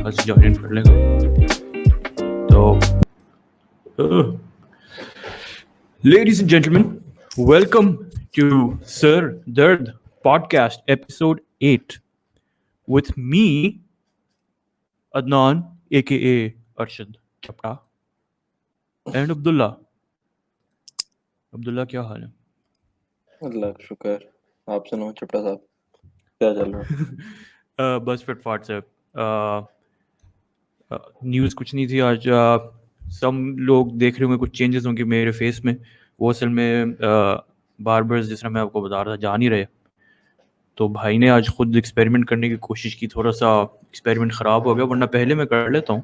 यहाँ से जॉइन कर लेगा। तो ladies and gentlemen, welcome to Sir Dard podcast episode 8 with me, Adnan aka Arshad Chapta and Abdullah. Abdullah क्या हाल है? अल्लाह का शुक्र। आप सुनाओ चपटा साहब, क्या चल रहा है? बस फिट फाट से न्यूज़ कुछ नहीं थी आज। सब लोग देख रहे होंगे कुछ चेंजेस होंगे मेरे फेस में। वो असल में बार्बर्स जिस तरह मैं आपको बता रहा था जा नहीं रहे, तो भाई ने आज खुद एक्सपेरिमेंट करने की कोशिश की। थोड़ा सा एक्सपेरिमेंट ख़राब हो गया, वरना पहले मैं कर लेता हूँ।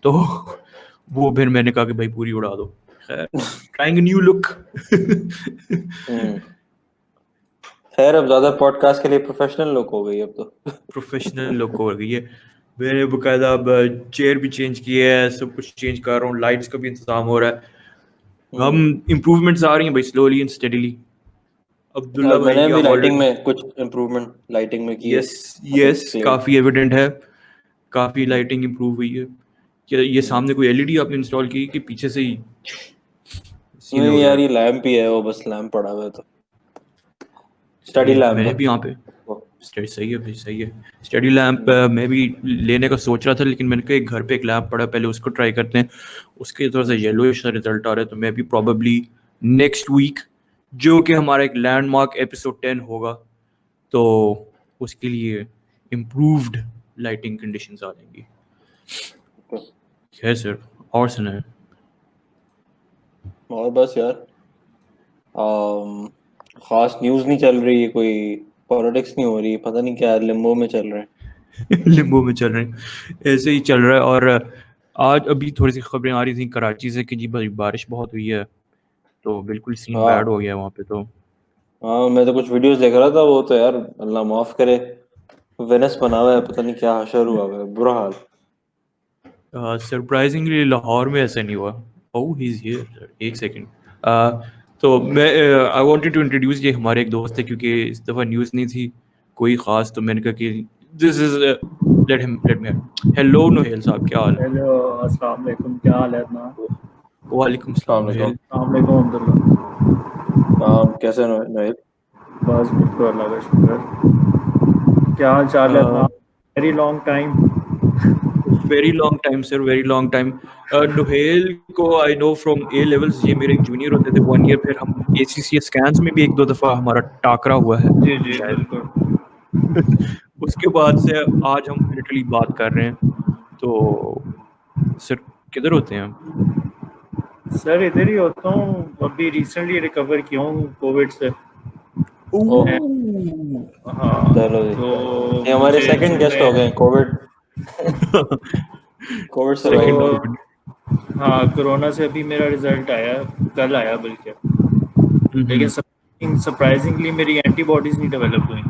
तो वो फिर मैंने कहा कि भाई पूरी उड़ा दो। खैर, ट्राइंग न्यू लुक। खैर अब ज्यादा पॉडकास्ट के लिए प्रोफेशनल लुक हो गई अब तो। प्रोफेशनल लुक हो गई है। मैंने बकायदा अब चेयर भी चेंज किया है, सब कुछ चेंज कर रहा हूँ, लाइट्स का भी इंतजाम हो रहा है। हम इम्प्रूवमेंट्स आ रही हैं भाई, स्लोली एंड स्टेडीली। अब्दुल्ला भाई मैंने की भी अब लाइटिंग ऑलरेडी में कुछ इम्प्रूवमेंट लाइटिंग में की है। यस काफ़ी एविडेंट है, काफ़ी लाइटिंग इम्प्रूव हुई है। क्या ये सामने कोई एलईडी आपने इंस्टॉल की कि पीछे से ही? नहीं यार, ये लैंप ही है, वो बस लैंप पड़ा हुआ है तो स्टडी लैंप मैंने भी यहाँ पे सही है भाई, सही है। स्टडी लैंप मैं भी लेने का सोच रहा था, लेकिन मैंने कहा एक घर पे एक लैंप पड़ा, पहले उसको ट्राई करते हैं। उसके थोड़ा सा येलोइश रिजल्ट आ रहा है, तो मैं भी प्रॉबेबली नेक्स्ट वीक, जो कि हमारा एक लैंडमार्क एपिसोड 10 होगा, तो उसके लिए इम्प्रूव्ड लाइटिंग कंडीशंस आ जाएंगी। खैर सर, और सुनाएं। और बस यार, खास न्यूज़ नहीं चल रही है, कोई पॉलिटिक्स नहीं हो रही, पता नहीं क्या लिम्बो में चल रहे हैं। लिम्बो में चल रहे हैं, ऐसे ही चल रहा है। और आज अभी थोड़ी सी खबरें आ रही थी कराची से कि जी भाई बारिश बहुत हुई है, तो बिल्कुल सीन बैड हो गया वहाँ पे। तो हाँ, मैं तो कुछ वीडियोस देख रहा था, वो तो यार अल्लाह माफ करे, वेनस बना हुआ है, पता नहीं क्या हशर हुआ है, बुरा हाल। सरप्राइजिंगली लाहौर में ऐसा नहीं हुआ। ओह ही इज हियर, एक सेकंड। तो मैं आई वांटेड टू इंट्रोड्यूस, ये हमारे एक दोस्त है, क्योंकि इस दफ़ा न्यूज़ नहीं थी कोई ख़ास, तो मैंने कहा कि this is let me. Hello Nohel साहब, क्या हाल है? हेलो, अस्सलाम वालेकुम, क्या हाल है अपना? वालेकुम सलाम नोहेल। अस्सलाम वालेकुम अब्दुल्ला। कैसे नोहेल? बस बिल्कुल अल्लाह का शुक्र। क्या हाल चाल है अपना? Very long time sir, very long time. Nohel को I know from A levels, ये मेरे एक जूनियर होते थे 1 ईयर। फिर हम ACCA स्कैन्स में भी 1-2 दफ़ा हमारा टाकरा हुआ है। जी जी बिल्कुल। उसके बाद से आज हम लिटरली बात कर रहे हैं। तो सर किधर होते हैं हम? सर इधर ही होता हूँ, अभी रिसेंटली रिकवर किया हूँ कोविड से। हाँ, चलो जी, तो ये हमारे सेकंड गेस्ट हो गए कोविड से। सेकंड। हाँ, कोरोना से अभी मेरा रिजल्ट आया, कल आया बल्कि। लेकिन सरप्राइजिंगली मेरी एंटीबॉडीज नहीं डेवलप हुई।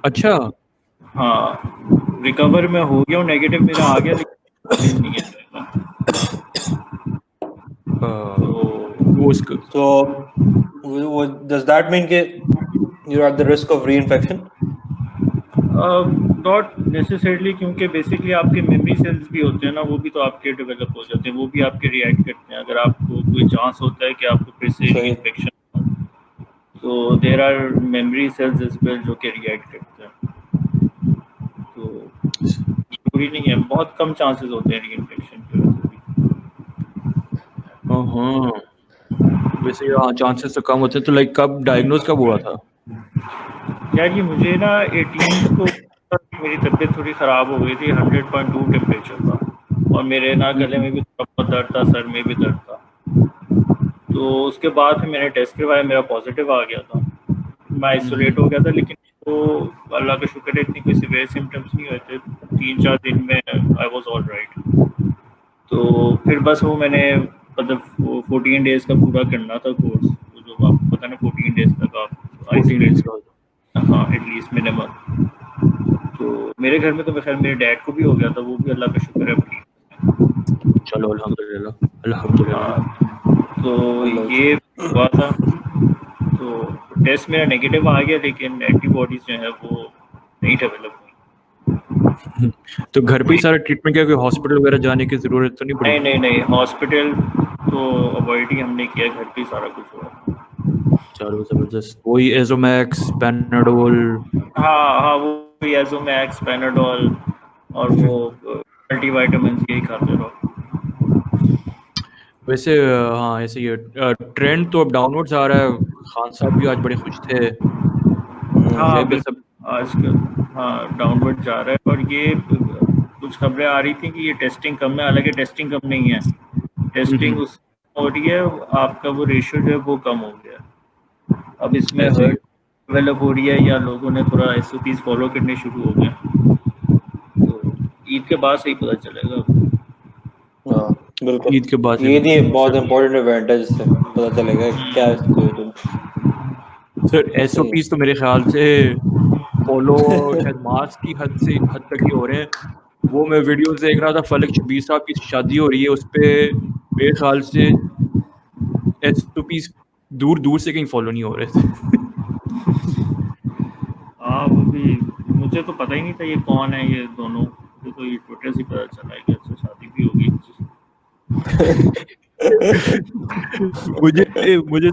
अच्छा, हाँ, रिकवर में हो गया हूँ, नेगेटिव मेरा आ गया, लेकिन नहीं है। So does that mean कि you're at the risk of reinfection? Not necessarily, क्योंकि बेसिकली आपके मेमोरी सेल्स भी होते हैं ना, वो भी तो आपके डेवलप हो जाते हैं, वो भी आपके रिएक्ट करते हैं। अगर आपको कोई चांस होता है कि आपको फिर से इन्फेक्शन हो, तो there are memory cells as well जो कि रिएक्ट करते हैं। तो जरूरी नहीं है, बहुत कम चांसेस होते हैं रीइन्फेक्शन के। वैसे हाँ, चांसेस तो कम होते हैं। तो लाइक कब डायग्नोज कब हुआ था? यार ये मुझे ना 18 को मेरी तबीयत थोड़ी ख़राब हो गई थी, 100.2 टेम्परेचर था, और मेरे ना गले में भी थोड़ा बहुत दर्द था, सर में भी दर्द था। तो उसके बाद फिर मैंने टेस्ट करवाया, मेरा पॉजिटिव आ गया था। मैं आइसोलेट हो गया था, लेकिन तो अल्लाह का शुक्र है इतनी कोई सीवियर सिम्टम्स नहीं हुए थे। 3-4 दिन में आई वाज ऑल राइट। तो फिर बस वो मैंने मतलब 14 डेज़ का पूरा करना था कोर्स, जो आपको पता ना 14 डेज़ तक आप आइसोलेट, हाँ एटलीस्ट मिनिमम। तो मेरे घर में तो खैर मेरे डैड को भी हो गया था, वो भी अल्लाह का शुक्र है ठीक। चलो अल्हम्दुलिल्लाह। तो ये हुआ था, तो टेस्ट मेरा नेगेटिव आ गया, लेकिन एंटीबॉडीज जो है वो नहीं डेवलप हुई। तो घर पे ही सारा ट्रीटमेंट किया, कोई हॉस्पिटल वगैरह जाने की ज़रूरत तो नहीं पड़ी? नहीं हॉस्पिटल तो अवॉइड ही हमने किया, घर पे ही सारा कुछ हुआ। चलो ज़बरदस्त। वही एज़ोमैक्स, पैनाडोल। हाँ वो एजोमैक्स, पैनाडोल और वो मल्टीविटामिन यही खाते रहो। वैसे हाँ ऐसे ही ट्रेंड तो अब डाउनवर्ड्स आ रहा है। खान साहब भी आज बड़े खुश थे। हाँ मुझे भी बिल्कुल, सब आजकल हाँ डाउनवर्ड जा रहा है। और ये कुछ खबरें आ रही थी कि ये टेस्टिंग कम है, हालांकि टेस्टिंग कम नहीं है, टेस्टिंग उस हो रही है, आपका वो रेशियो जो है वो कम हो गया। अब इसमें ऐसे ही हर्ट डेवलप हो रही है या लोगों ने थोड़ा SOPs फॉलो करने शुरू हो गए, तो ईद के बाद से ही पता चलेगा। हाँ बिल्कुल, ईद के बाद से ये भी बहुत सर, इम्पोर्टेंट इवेंट है जिससे पता चलेगा क्या सिचुएशन। सर सही है। SOPs तो मेरे ख्याल से फॉलो शायद मार्च की हद तक ही हो रहे हैं। वो मैं वीडियोस देख रहा था, फलक शबीर साहब की शादी हो रही है, उस पे मेरे ख्याल से SOPs दूर दूर से कहीं फॉलो नहीं हो रहे थे। हाँ वो भी, मुझे तो पता ही नहीं था ये कौन है ये दोनों, मुझे तो ये ट्विटर से ही पता चला है कि अच्छा शादी भी होगी। मुझे मुझे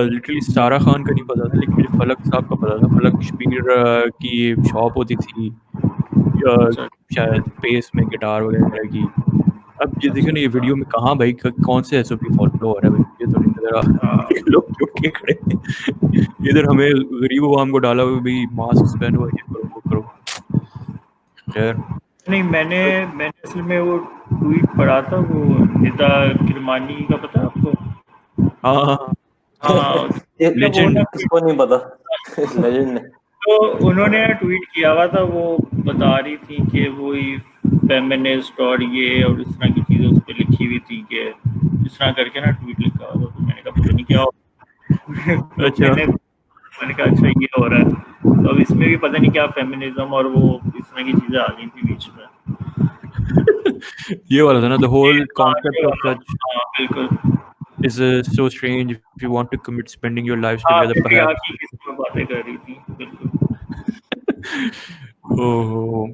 लिटरली सारा खान का नहीं पता था, लेकिन मुझे फलक साहब का पता था। फलक शबीर की शॉप होती थी अच्छा शायद पेस में गिटार वगैरह की। अब ये देखो ना, ये वीडियो में कहाँ भाई कौन से SOP फॉलो हो रहा है भाई, ये तो नहीं नजर आ हाँ लोग क्यों के खड़े हैं? इधर हमें गरीब आवाम को डाला हुआ भाई, मास्क पहनो, ये करो वो करो। खैर नहीं, मैंने असल में वो ट्वीट पढ़ा था, वो निदा किरमानी का, पता है आपको? हाँ हाँ हाँ, हाँ ये तो वो लेजेंड। किसको नहीं पता, लेजेंड है। तो उन्होंने ट्वीट किया हुआ था, वो बता रही थी कि वो फेमिनिस्ट और ये और इस तरह की चीज़ें उस पर लिखी हुई थी कि इस तरह करके ना ट्वीट लिखा हुआ था। तो मैंने कहा पता नहीं क्या हो। तो अच्छा मैंने कहा अच्छा ये हो रहा है, तो अब इसमें भी पता नहीं क्या फेमिनिज्म और वो इस तरह की चीज़ें आ गई थी बीच में। ये वाला था ना, द होल हाँ ये कॉन्सेप्ट ऑफ वाला, सच हाँ बिल्कुल। is so strange if you want to commit spending your lives हाँ together perhaps। पेट्रियार्की की इसमें बातें कर रही थी, बिल्कुल। ओहो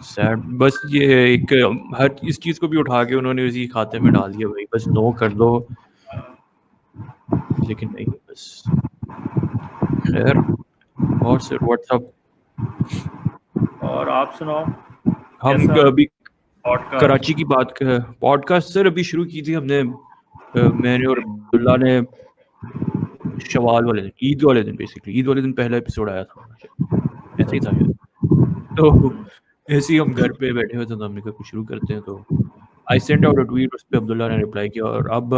सैड। बस ये एक हर इस चीज को भी उठा के उन्होंने उसी खाते में डाल दिया भाई, बस नो कर दो, लेकिन नहीं बस। खैर और सर व्हाट्सअप, और आप सुनाओ, हम कैसा अभी पॉडकास्ट? कराची की बात कर, पॉडकास्ट सर अभी शुरू की थी हमने, मैंने और अब्दुल्ला ने शवाल वाले दिन, ईद वाले दिन, बेसिकली ईद वाले दिन पहला एपिसोड आया था शायद, ऐसे ही था शायद। तो ऐसे ही हम घर पे बैठे हुए थे तो हमने कहा कुछ शुरू करते हैं, तो I sent out a tweet, उस पे अब्दुल्ला ने रिप्लाई किया, और अब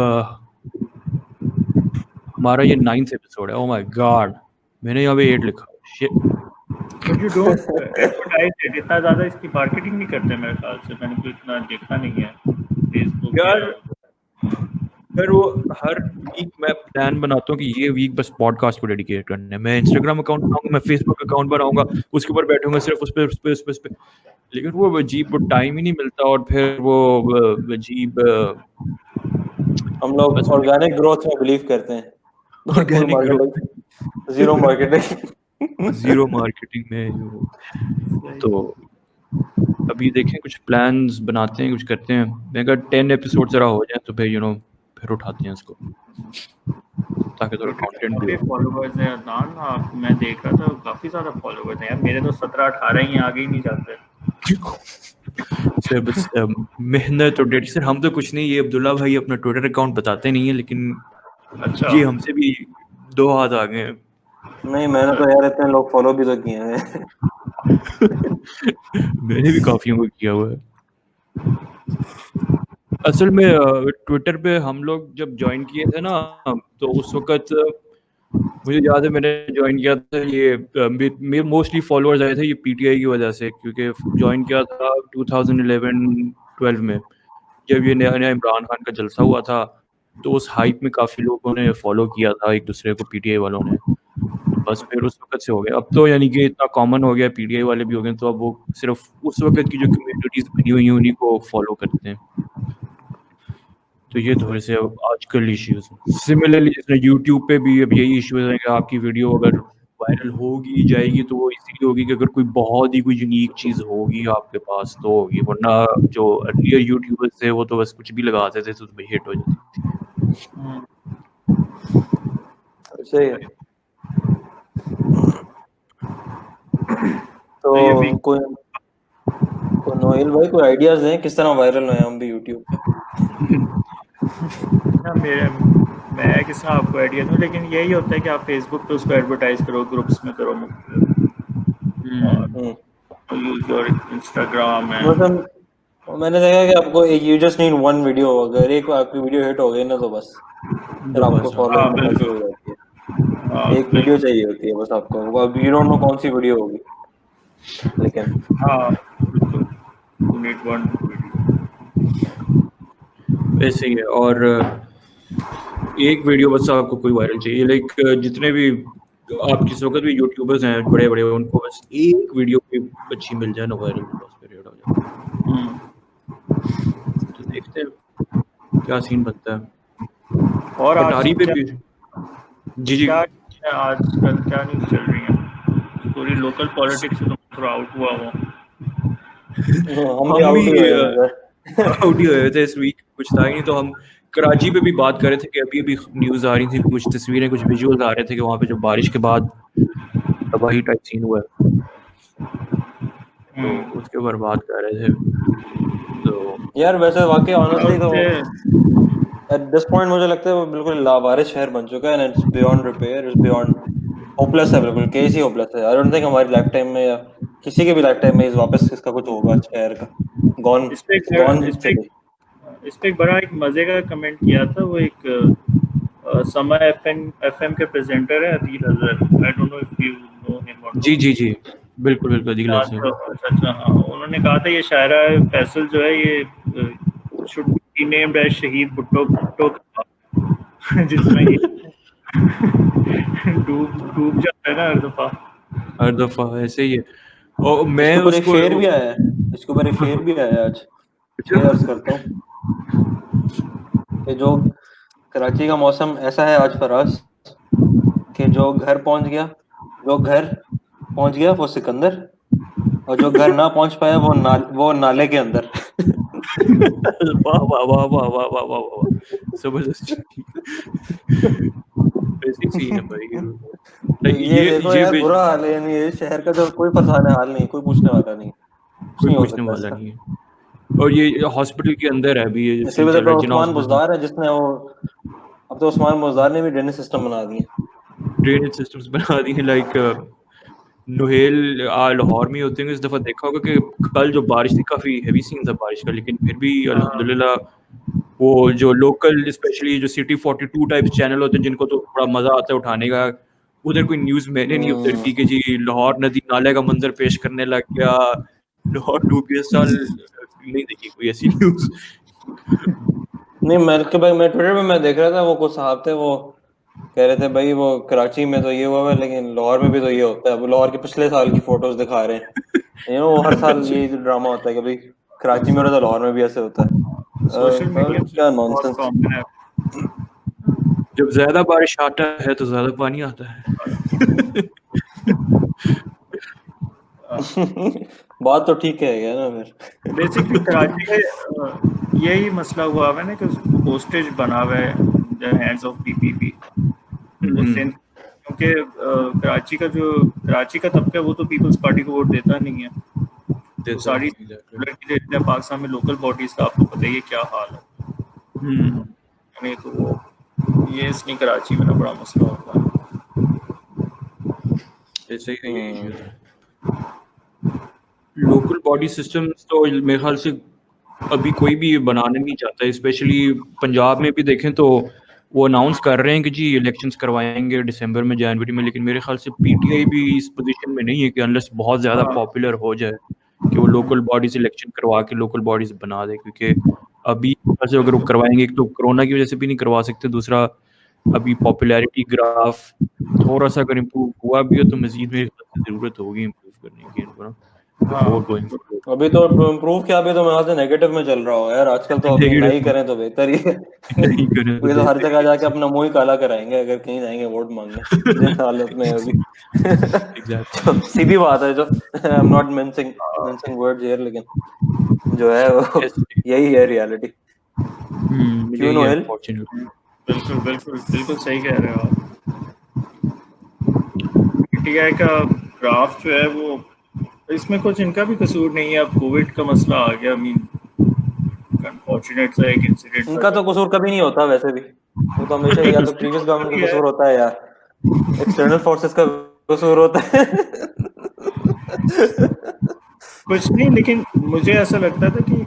हमारा ये 9th एपिसोड है। ओह माय गॉड, मैंने यहाँ पे 8 लिखा, shit. But you don't advertise it, इतना ज़्यादा इसकी मार्केटिंग नहीं करते मेरे ख्याल से, मैंने तो इतना देखा नहीं है फेसबुक यार या। फिर वो हर वीक मैं प्लान बनाता हूँ कि ये वीक बस पॉडकास्ट को डेडिकेट करना है, मैं इंस्टाग्राम अकाउंट बनाऊंगा, मैं फेसबुक अकाउंट बनाऊंगा, उसके ऊपर बैठूंगा सिर्फ उस पे, लेकिन वो अजीब वो टाइम ही नहीं मिलता, और फिर वो अजीब हम लोग बस ऑर्गेनिक ग्रोथ में बिलीव करते हैं, फुल ऑर्गेनिक ग्रोथ में, marketing, zero marketing. Zero marketing में जो, तो अभी देखें कुछ प्लान्स बनाते हैं, कुछ करते हैं। मैं कहा 10 एपिसोड जरा हो जाए तो फिर फिर उठाते हैं इसको, ताकि थोड़ा कंटेंट भी काफ़ी हो। फॉलोवर्स हैं अदनान, आप मैं देख रहा था काफ़ी ज़्यादा फॉलोवर्स हैं यार, मेरे तो 17-18 ही आगे ही नहीं जाते। सर बस मेहनत और डेडिकेशन, हम तो कुछ नहीं, ये अब्दुल्ला भाई अपना ट्विटर अकाउंट बताते नहीं है, लेकिन अच्छा ये हमसे भी 2 हाथ आगे हैं। नहीं, मैंने तो यार इतने लोग फॉलो भी तो किए हैं। मैंने भी काफियों को किया हुआ है। असल में ट्विटर पे हम लोग जब ज्वाइन किए थे ना, तो उस वक्त मुझे याद है मैंने ज्वाइन किया था, ये मेरे मोस्टली फॉलोअर्स आए थे ये PTI की वजह से, क्योंकि ज्वाइन किया था 2011-12 में, जब ये नया नया इमरान खान का जलसा हुआ था, तो उस हाइप में काफ़ी लोगों ने फॉलो किया था एक दूसरे को, PTI वालों ने। तो बस फिर उस वक्त से हो गया, अब तो यानी कि इतना कॉमन हो गया, PTI वाले भी हो गए, तो अब वो सिर्फ उस वक्त की जो कम्युनिटीज़ बनी हुई हैं उन्हीं को फॉलो करते हैं। तो ये थोड़े से अब आजकल इश्यूज हैं। सिमिलरली जैसे यूट्यूब पे भी अब यही इश्यूज हैं कि आपकी वीडियो अगर वायरल होगी जाएगी तो वो इसीलिए होगी कि अगर कोई बहुत ही कोई यूनिक चीज़ होगी आपके पास तो होगी, वरना जो अर्लियर यूट्यूबर्स थे वो तो बस कुछ भी लगाते थे तो भाई हिट हो जाती थी। सही है। तो ये भी कोई नोएल भाई कोई आइडियाज दें किस तरह वायरल हुए हम भी यूट्यूब पे? ना मैं किस तरह आपको आइडिया दूँ, लेकिन यही होता है कि आप फेसबुक पे उसको एडवर्टाइज करो, ग्रुप्स में करो, हम्म। यूज योर इंस्टाग्राम है। मतलब मैंने देखा कि आपको you just need one video, अगर एक आपकी वीडियो हिट हो गई ना तो बस फिर आपको फॉलोइंग मिलना शुरू हो जाती है। एक वीडियो चाहिए होती है बस आपको, अब यू डोंट नो कौन सी वीडियो होगी, लेकिन ऐसे ही है। और एक वीडियो बस आपको कोई वायरल चाहिए, लाइक जितने भी आप जिस वक्त भी यूट्यूबर्स हैं बड़े बड़े, उनको बस एक वीडियो कोई अच्छी मिल जाए ना वायरल, तो बस फिर हिट हो जाए। तो देखते हैं क्या सीन बनता है। और अटारी पे भी जी क्या आजकल क्या न्यूज़ चल रही है? पूरी लोकल पॉलिटिक्स से तो थोड़ा आउट हुआ वो। हम भी आउट ही हुए हैं इधर। आउट ही हुए थे इस वीक, कुछ था ही नहीं। तो हम कराची पे भी बात कर रहे थे कि अभी अभी न्यूज़ आ रही थी, कुछ तस्वीरें कुछ विजुअल्स आ रहे थे कि वहाँ पे जो बारिश के बाद तबाही टाइप सीन हुआ है, तो उसके ऊपर बात कर रहे थे। तो यार वैसे वाकई ऑनेस्टली तो एट दिस पॉइंट मुझे लगता है वो बिल्कुल लावारिस शहर बन चुका है, and it's beyond repair, it's beyond hopeless है, बिल्कुल केस ही होपलेस है। आई डोंट थिंक हमारी लाइफ टाइम में या किसी के भी लाइफ टाइम में इस वापस इसका कुछ होगा शहर का। गॉन इस पे गॉन इस पे सिटी। इस पे एक बड़ा एक मजे का कमेंट किया था वो एक समय एफएम के प्रेजेंटर है अदील अजहर। आई don't know if you know him और जी जी जी बिल्कुल बिल्कुल अदील हाँ, अजहर। अच्छा हाँ, उन्होंने कहा था ये शायरा फैसल जो है ये शुड बी नेम्ड एज शहीद भुट्टो भुट्टो जिसमें ये डूब जाता है ना हर दफा ऐसे ही है। और मैं इसके ऊपर एक उसको शेर भी आया है, इसके ऊपर एक शेर भी आया है आज, ये अर्ज करता हूँ कि जो कराची का मौसम ऐसा है आज फराज कि जो घर पहुंच गया वो सिकंदर, और जो घर ना पहुंच पाया वो नाले के अंदर। वाह वाह वाह वाह वाह वाह वाह वाह, जबरदस्त। ऐसी सीन है भाई। तो लाइक ये देखो ये यार बुरा हाल है, यानी ये शहर का जो कोई फरसाने हाल नहीं, कोई पूछने वाला नहीं, कुछ कोई नहीं हो पूछने सकता वाला इसका। नहीं है। और ये हॉस्पिटल के अंदर है अभी ये इसकी सीन वजह चल पे रहा है जिना उस्मान हॉस्पिटल। बुजदार है जिसने वो, अब तो उस्मान बुजदार ने भी ड्रेनेज सिस्टम बना दिए। ड्रेनेज सिस्टम्स बना दी हैं। लाइक नुहेल लाहौर में होते हैं, इस दफ़ा देखा होगा कि कल जो बारिश थी काफ़ी हैवी सीन था बारिश का, लेकिन फिर भी अल्हम्दुलिल्लाह वो जो लोकल स्पेशली जो सिटी 42 टाइप चैनल होते हैं जिनको तो बड़ा मज़ा आता है उठाने का, उधर कोई न्यूज़ मैंने नहीं उधर की कि जी लाहौर नदी नाले का मंजर पेश करने लग गया, लाहौर डूब गया। इस साल नहीं देखी कोई ऐसी न्यूज़। नहीं मैं ट्विटर पे मैं देख रहा था, वो कुछ साहब थे वो कह रहे थे भाई वो कराची में तो ये हुआ है लेकिन लाहौर में भी तो ये होता है। वो लाहौर के पिछले साल की फोटोज दिखा रहे हैं, वो हर साल ये ड्रामा होता है कि भाई कराची में हो रहा है तो लाहौर में भी ऐसे होता है। सोशल मीडिया क्या बहुत नॉनसेंस। कॉमन है। जब ज्यादा बारिश आता है तो ज्यादा पानी आता है। बात तो ठीक है ना फिर। बेसिकली कराची का यही मसला हुआ है ना कि पोस्टेज बना हुआ है द हैंड्स ऑफ पीपीपी उससे, क्योंकि कराची का तबका है वो तो पीपल्स पार्टी को वोट देता नहीं है। तो सारी इतने पाकिस्तान में लोकल बॉडीज का आपको पता ही है क्या हाल है। नहीं तो ये इसकी कराची में ना बड़ा मसला होता है। ऐसे ही लोकल बॉडी सिस्टम्स तो मेरे ख्याल से अभी कोई भी बनाना नहीं चाहता, स्पेशली पंजाब में भी देखें तो वो अनाउंस कर रहे हैं कि जी इलेक्शंस करवाएंगे दिसंबर में जनवरी में, लेकिन मेरे ख्याल से पीटीआई भी इस पोजीशन में नहीं है कि अनलेस बहुत ज़्यादा पॉपुलर हो जाए कि वो लोकल बॉडीज इलेक्शन करवा के लोकल बॉडीज बना दे। क्योंकि अभी अगर वो करवाएंगे एक तो कोरोना की वजह से भी नहीं करवा सकते, दूसरा अभी पॉपुलैरिटी ग्राफ थोड़ा सा अगर इम्प्रूव हुआ भी हो तो मजीद मेरे ख्याल से ज़रूरत होगी इम्प्रूव करने की इनको ना। बिफोर हाँ गोइंग बिल्कुल फॉरवर्ड। अभी तो इम्प्रूव क्या, अभी तो मैं से नेगेटिव में चल रहा हूँ यार आजकल, तो अभी नहीं नेगेटिव करें तो बेहतर ही है। नहीं करें तो अभी तो हर बेहतर जगह ही जाके अपना मुंह ही काला कराएंगे अगर कहीं जाएंगे वोट मांगने, जिस हालत में है अभी। एग्जैक्टली। तो सीधी बात है, जो I am not mentioning words here, लेकिन जो है वो यस। यही है रियलिटी। क्यों यही है नोएल? अनफॉर्चुनेटली। बिल्कुल बिल्कुल बिल्कुल सही कह रहे हो आप। पीटीआई का ड्राफ्ट जो है वो, इसमें कुछ इनका भी कसूर नहीं है। अब कोविड का मसला आ गया, आई मीन अनफॉर्चुनेट सा एक इंसिडेंट था इनका जो तो कसूर कभी नहीं होता वैसे भी, वो तो हमेशा नहीं या तो प्रीवियस गवर्नमेंट कसूर का है। कसूर होता है या एक्सटर्नल फोर्सेस का कसूर होता है। कुछ नहीं, लेकिन मुझे ऐसा लगता था कि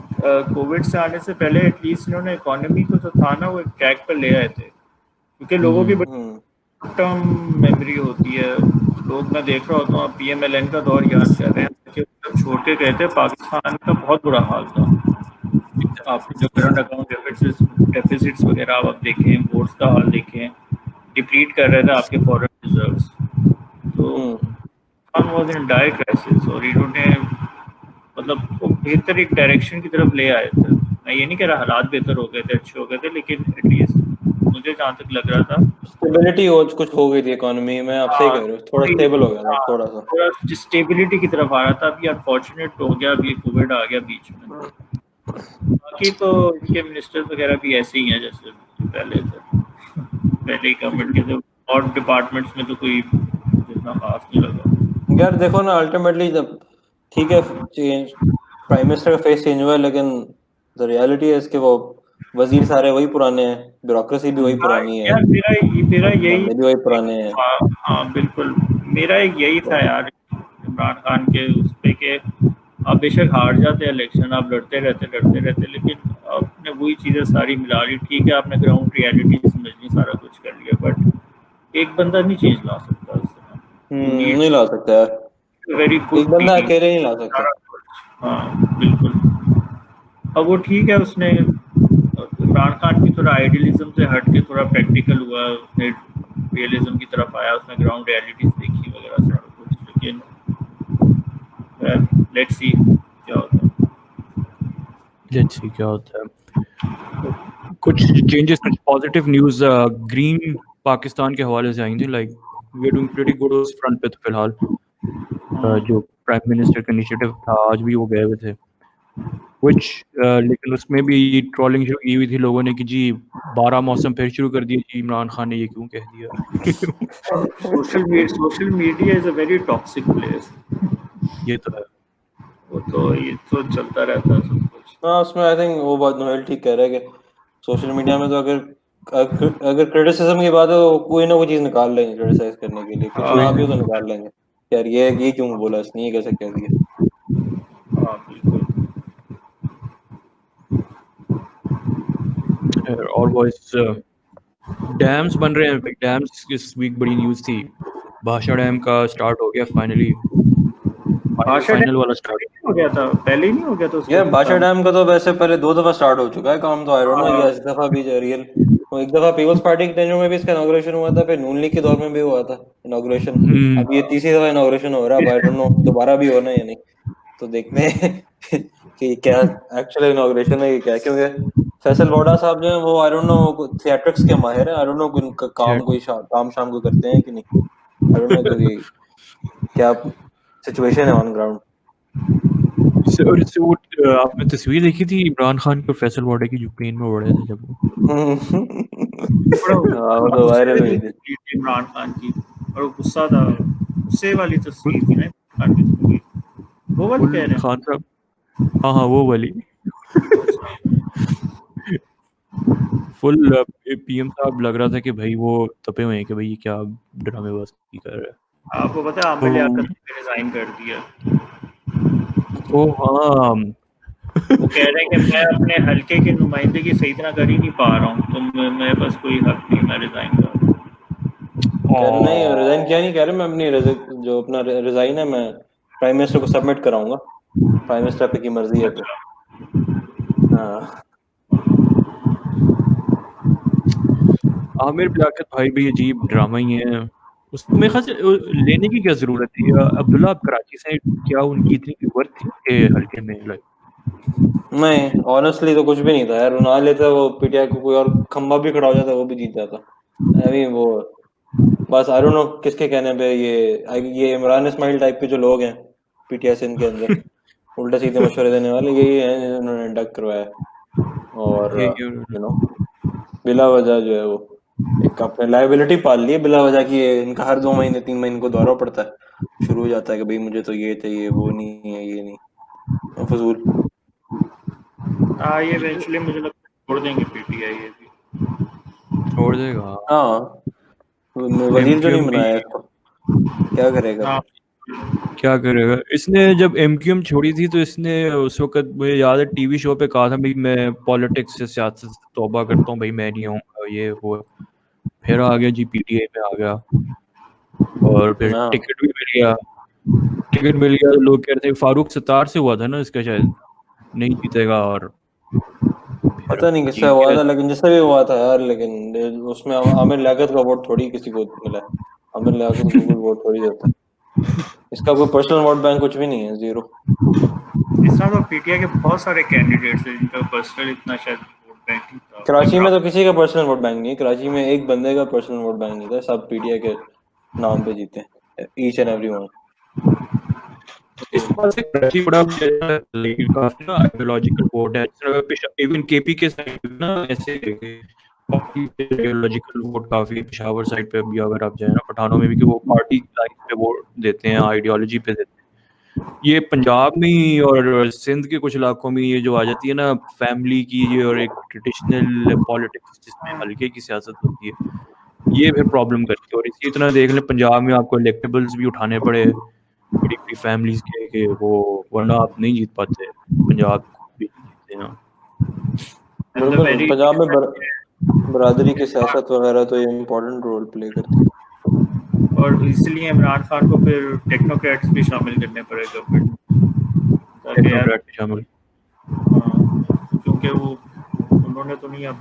कोविड से आने से पहले एटलीस्ट इन्होंने इकोनॉमी को जो था ना वो एक ट्रैक पर ले आए थे, क्योंकि लोगों की हम्म। टर्म मेमोरी होती है। लोग, मैं देख रहा होता हूँ, पीएमएलएन का दौर याद कर रहे हैं कि जब छोड़ के गए थे पाकिस्तान का बहुत बुरा हाल था। आपने जो करंट अकाउंट डेफिसिट्स वगैरह आप देखें, इम्पोर्ट्स का हाल देखें, डिप्लीट कर रहे थे आपके फॉरेन रिजर्व्स। तो hmm. Pakistan was in dire crisis, और इन्होंने मतलब वो बेहतर एक डायरेक्शन की तरफ ले आए थे। मैं ये नहीं कह रहा हालात बेहतर हो गए थे, अच्छे हो गए थे, लेकिन एटलीस्ट मुझे जहाँ तक लग रहा था स्टेबिलिटी हो कुछ हो गई थी इकोनॉमी में, आप सही हाँ, कह रहे हो, थोड़ा स्टेबल हो गया था हाँ, थोड़ा सा। थोड़ा स्टेबिलिटी की तरफ आ रहा था। अभी अनफॉर्चुनेट हो गया, अभी कोविड आ गया बीच में। तो बाकी तो इनके मिनिस्टर्स वगैरह भी ऐसे ही हैं जैसे पहले थे, पहले ही गवर्नमेंट के थे, और डिपार्टमेंट्स में तो कोई जितना खास नहीं लगा। यार देखो ना, अल्टीमेटली जब ठीक है चेंज, प्राइम मिनिस्टर का फेस चेंज हुआ है, लेकिन द रियलिटी है इसके वो वजीर सारे वही पुराने हैं, ब्यूरोक्रेसी भी वही हाँ पुरानी है, यार, मेरा यही, बंदे भी वही पुराने हैं। हाँ हाँ बिल्कुल, मेरा एक यही था यार इमरान खान के उस पे कि आप बेशक हार जाते हैं इलेक्शन, आप लड़ते रहते, लेकिन आपने वही चीज़ें सारी मिला ली। ठीक है, आपने ग्राउंड रियलिटी समझ ली, सारा कुछ कर लिया, बट एक बंदा नहीं चेंज ला सकता उस समय। यू नीड नहीं ला सकता यार, वेरी एक गुड बंदा टीम, अकेले नहीं ला सकता। सारा कुछ। हाँ बिल्कुल। अब वो ठीक है, उसने इमरान खान की थोड़ा आइडियलिज्म से हट के थोड़ा प्रैक्टिकल हुआ, उसने रियलिज्म की तरफ आया, उसने ग्राउंड रियलिटीज देखी वगैरह सारा कुछ, लेकिन लेट्स सी क्या होता है। लेट्स सी क्या होता है। कुछ चेंजेस, कुछ पॉजिटिव न्यूज़ ग्रीन पाकिस्तान के हवाले से आई थी। Like we are doing pretty good उस फ्रंट पे। तो फिलहाल जो प्राइम मिनिस्टर का इनिशिएटिव था, आज भी वो गए हुए थे कुछ, लेकिन उसमें भी ट्रोलिंग शुरू की हुई थी लोगों ने कि जी 12 मौसम फिर शुरू कर दिए जी, इमरान खान ने ये क्यों कह दिया। Social media is a very toxic place. ये तो है। वो तो ये तो चलता रहता है सब कुछ। हाँ, उसमें आई थिंक वो बात नोएल ठीक कह रहा है कि सोशल मीडिया में तो अगर क्रिटिसिज्म की बात है तो कोई ना कोई चीज निकाल लेंगे क्रिटिसाइज करने के लिए, कुछ वही ना भी हो तो ना। निकाल लेंगे, यार ये क्यों बोला इसने, ये कैसे कह दिया। हाँ बिल्कुल। और वो इस डैम्स बन रहे हैं, डैम्स इस वीक बड़ी न्यूज़ थी। भाषा डैम का स्टार्ट हो गया फाइनली, भाषा फाइनल डैम वाला स्टार्ट। नहीं हो गया था, पहले ही नहीं हो गया था उसका यार कुछ भाषा काम? डैम का तो वैसे पहले 2 दफा स्टार्ट हो चुका है काम, तो आई डोंट नो ये हाँ इस दफा भी रियल, तो एक दफा पीपल्स पार्टी के टेन्योर में भी इसका इनॉग्रेशन हुआ था, फिर नून लीग के दौर में भी हुआ था इनॉग्रेशन, अब ये तीसरी दफा इनॉग्रेशन हो रहा है। अब आई डोंट नो दोबारा भी होना है या नहीं, तो देखते हैं कि क्या एक्चुअल इनॉग्रेशन है कि क्या, क्योंकि फैसल वोडा साहब जो है वो आई डोंट नो थिएट्रिक्स के माहिर है, आई डोंट नो उनका काम कोई काम शाम को करते हैं कि नहीं, आई डोंट नो कि क्या सिचुएशन है ऑन ग्राउंड। और इससे वो आपने तस्वीर देखी थी इमरान खान के और फैसल वाडा की जो पेन में उड़े थे जब वो। बड़ा वो तो गुस्से वायरल वाली हुई थी। तस्वीर थी इमरान खान की, और वो गुस्सा था, गुस्से वाली तस्वीर थी ना इमरान खान की तस्वीर। वो वाली फुल कह रहे खान साहब। हाँ हाँ वो वाली। हैं? अच्छा। फुल पीएम साहब लग रहा था कि भाई वो तपे हुए हैं कि भाई ये क्या ड्रामेबाजी कर रहा है। आपको पता है आमिर तो लियाकत ने रिजाइन कर दिया। ओ हाँ। वो कह रहे हैं कि मैं अपने हल्के की नुमाइंदगी सही तरह कर ही नहीं पा रहा हूँ, तो मैं बस कोई हक नहीं, मैं रिजाइन कर रहा हूँ। नहीं रिजाइन किया नहीं कह रहे, मैं अपनी जो अपना रिजाइन है मैं प्राइम मिनिस्टर को सबमिट कराऊंगा, प्राइम मिनिस्टर पे की मर्जी है फिर। अच्छा। हाँ। आमिर लियाकत भाई भी अजीब ड्रामा ही है। उसको मेरे ख्याल से लेने की क्या ज़रूरत थी? अब्दुल्ला अब कराची से, क्या उनकी इतनी वर्थ थी के हल्के में? नहीं, ऑनेस्टली तो कुछ भी नहीं था यार। ना लेता वो पीटीआई को, कोई और खंबा भी खड़ा हो जाता वो भी जीत जाता। अभी वो बस आई डोंट नो किसके कहने पे ये इमरान इस्माइल टाइप के जो लोग हैं पीटीआई सिंध के अंदर, उल्टे सीधे मशवरे देने वाले, यही है जिन्होंने इंडक्ट करवाया। और ये बिला वजह जो है वो एक अपने लाइबिलिटी पाल ली है बिला वजह की। इनका हर 2 महीने 3 महीने को दौरा पड़ता है, शुरू हो जाता है कि भाई मुझे तो ये चाहिए, वो नहीं है, ये नहीं, फजूल। हाँ, ये इवेंचुअली मुझे लगता है छोड़ देंगे पीटीआई ये भी। छोड़ देगा। हाँ, वजीर जो नहीं एमक्यूएम भी बनाया इसको, क्या करेगा? हाँ, क्या करेगा? इसने जब एमक्यूएम छोड़ी थी तो इसने उस वक्त, मुझे याद है, टीवी शो पे कहा था भाई मैं पॉलिटिक्स से, सियासत से तौबा करता हूँ भाई, मैं नहीं आऊँगा, ये वो। फिर आ गया जी, पीटीआई में आ गया, और फिर हाँ, टिकट भी मिल गया। टिकट मिल गया तो लोग कह रहे थे फारूक सत्तार से हुआ था ना इसका, शायद नहीं जीतेगा, और फिर पता नहीं किससे जीत हुआ गया। था, लेकिन जिससे भी हुआ था यार, लेकिन उसमें आमिर लियाकत का वोट थोड़ी किसी को मिला है। आमिर लियाकत को कोई वोट थोड़ी देता है। इसका कोई पर्सनल वोट बैंक कुछ भी नहीं है, जीरो। इस तरह तो पीटीआई के बहुत सारे कैंडिडेट्स हैं जिनका पर्सनल इतना शायद वोट बैंक नहीं था। कराची में तो किसी का पर्सनल वोट बैंक नहीं है। कराची में एक बंदे का पर्सनल वोट बैंक नहीं था, सब पीटीआई के नाम पे जीते हैं, ईच एंड एवरी वन। इसके पास एक कराची बड़ा लेकिन काफी ना आइडियोलॉजिकल वोट है। इवन केपी के साइड पे ना ऐसे आइडियोलॉजिकल वोट काफी है। पेशावर साइड पे भी अगर आप जाए ना, पठानों में भी, कि वो पार्टी लाइन पे वोट देते हैं, आइडियोलॉजी पे देते हैं। ये पंजाब में ही और सिंध के कुछ इलाकों में ये जो आ जाती है ना फैमिली की, ये और एक ट्रेडिशनल पॉलिटिक्स जिसमें हल्के की सियासत होती है, ये फिर प्रॉब्लम करती है। और इसी तरह देख लें, पंजाब में आपको इलेक्टेबल्स भी उठाने पड़े बड़ी बड़ी फैमिलीज के वो, वरना आप नहीं जीत पाते पंजाब को भी जीतते ना। एंड द बिल्कुल, वेरी पंजाब में बरादरी की सियासत वगैरह तो ये इम्पोर्टेंट रोल प्ले करती है। और इसलिए इमरान खान को फिर टेक्नोक्रेट्स भी शामिल करने पड़े गवर्नमेंट, ताकि यार टेक्नोक्रेट शामिल। क्योंकि वो उन्होंने तो नहीं अब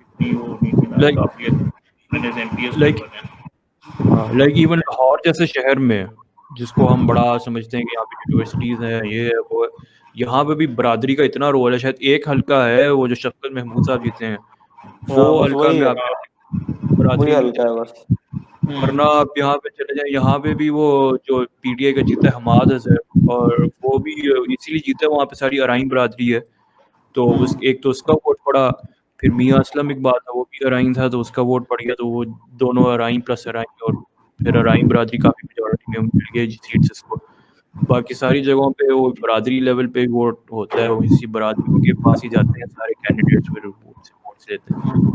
इतनी वो नहीं थी ना लाइक काबिलियत, मैंने एमपीएस लाइक बने। लाइक इवन लाहौर जैसे शहर में, जिसको हम बड़ा समझते हैं कि यहाँ पे यूनिवर्सिटीज हैं, ये है वो है, यहाँ पे भी बरादरी का इतना रोल है। शायद एक हल्का है वो जो शफकत महमूद साहब जीते हैं, वो हाँ, बस हल्का वही में है, आप वही बरादरी नहीं हल्का है चलती। बस। वरना आप यहाँ पे चले जाएं, यहाँ पे भी वो जो पीटीआई का जीता है हमाद है, और वो भी इसीलिए जीता है, वहाँ पे सारी अराइन बरादरी है, तो उस एक तो उसका वोट पड़ा। फिर मियाँ असलम इकबाल था, वो भी अराइन था, तो उसका वोट पड़ गया। तो वो दोनों अराइन प्लस अराइन, और फिर अराइन बरादरी काफ़ी मेजॉरिटी में मिल गई सीट्स इसको। बाकी सारी जगहों पे वो बरादरी लेवल पे वोट होता है, वो इसी बरादरी के पास ही जाते हैं सारे कैंडिडेट्स, फिर वोट लेते हैं।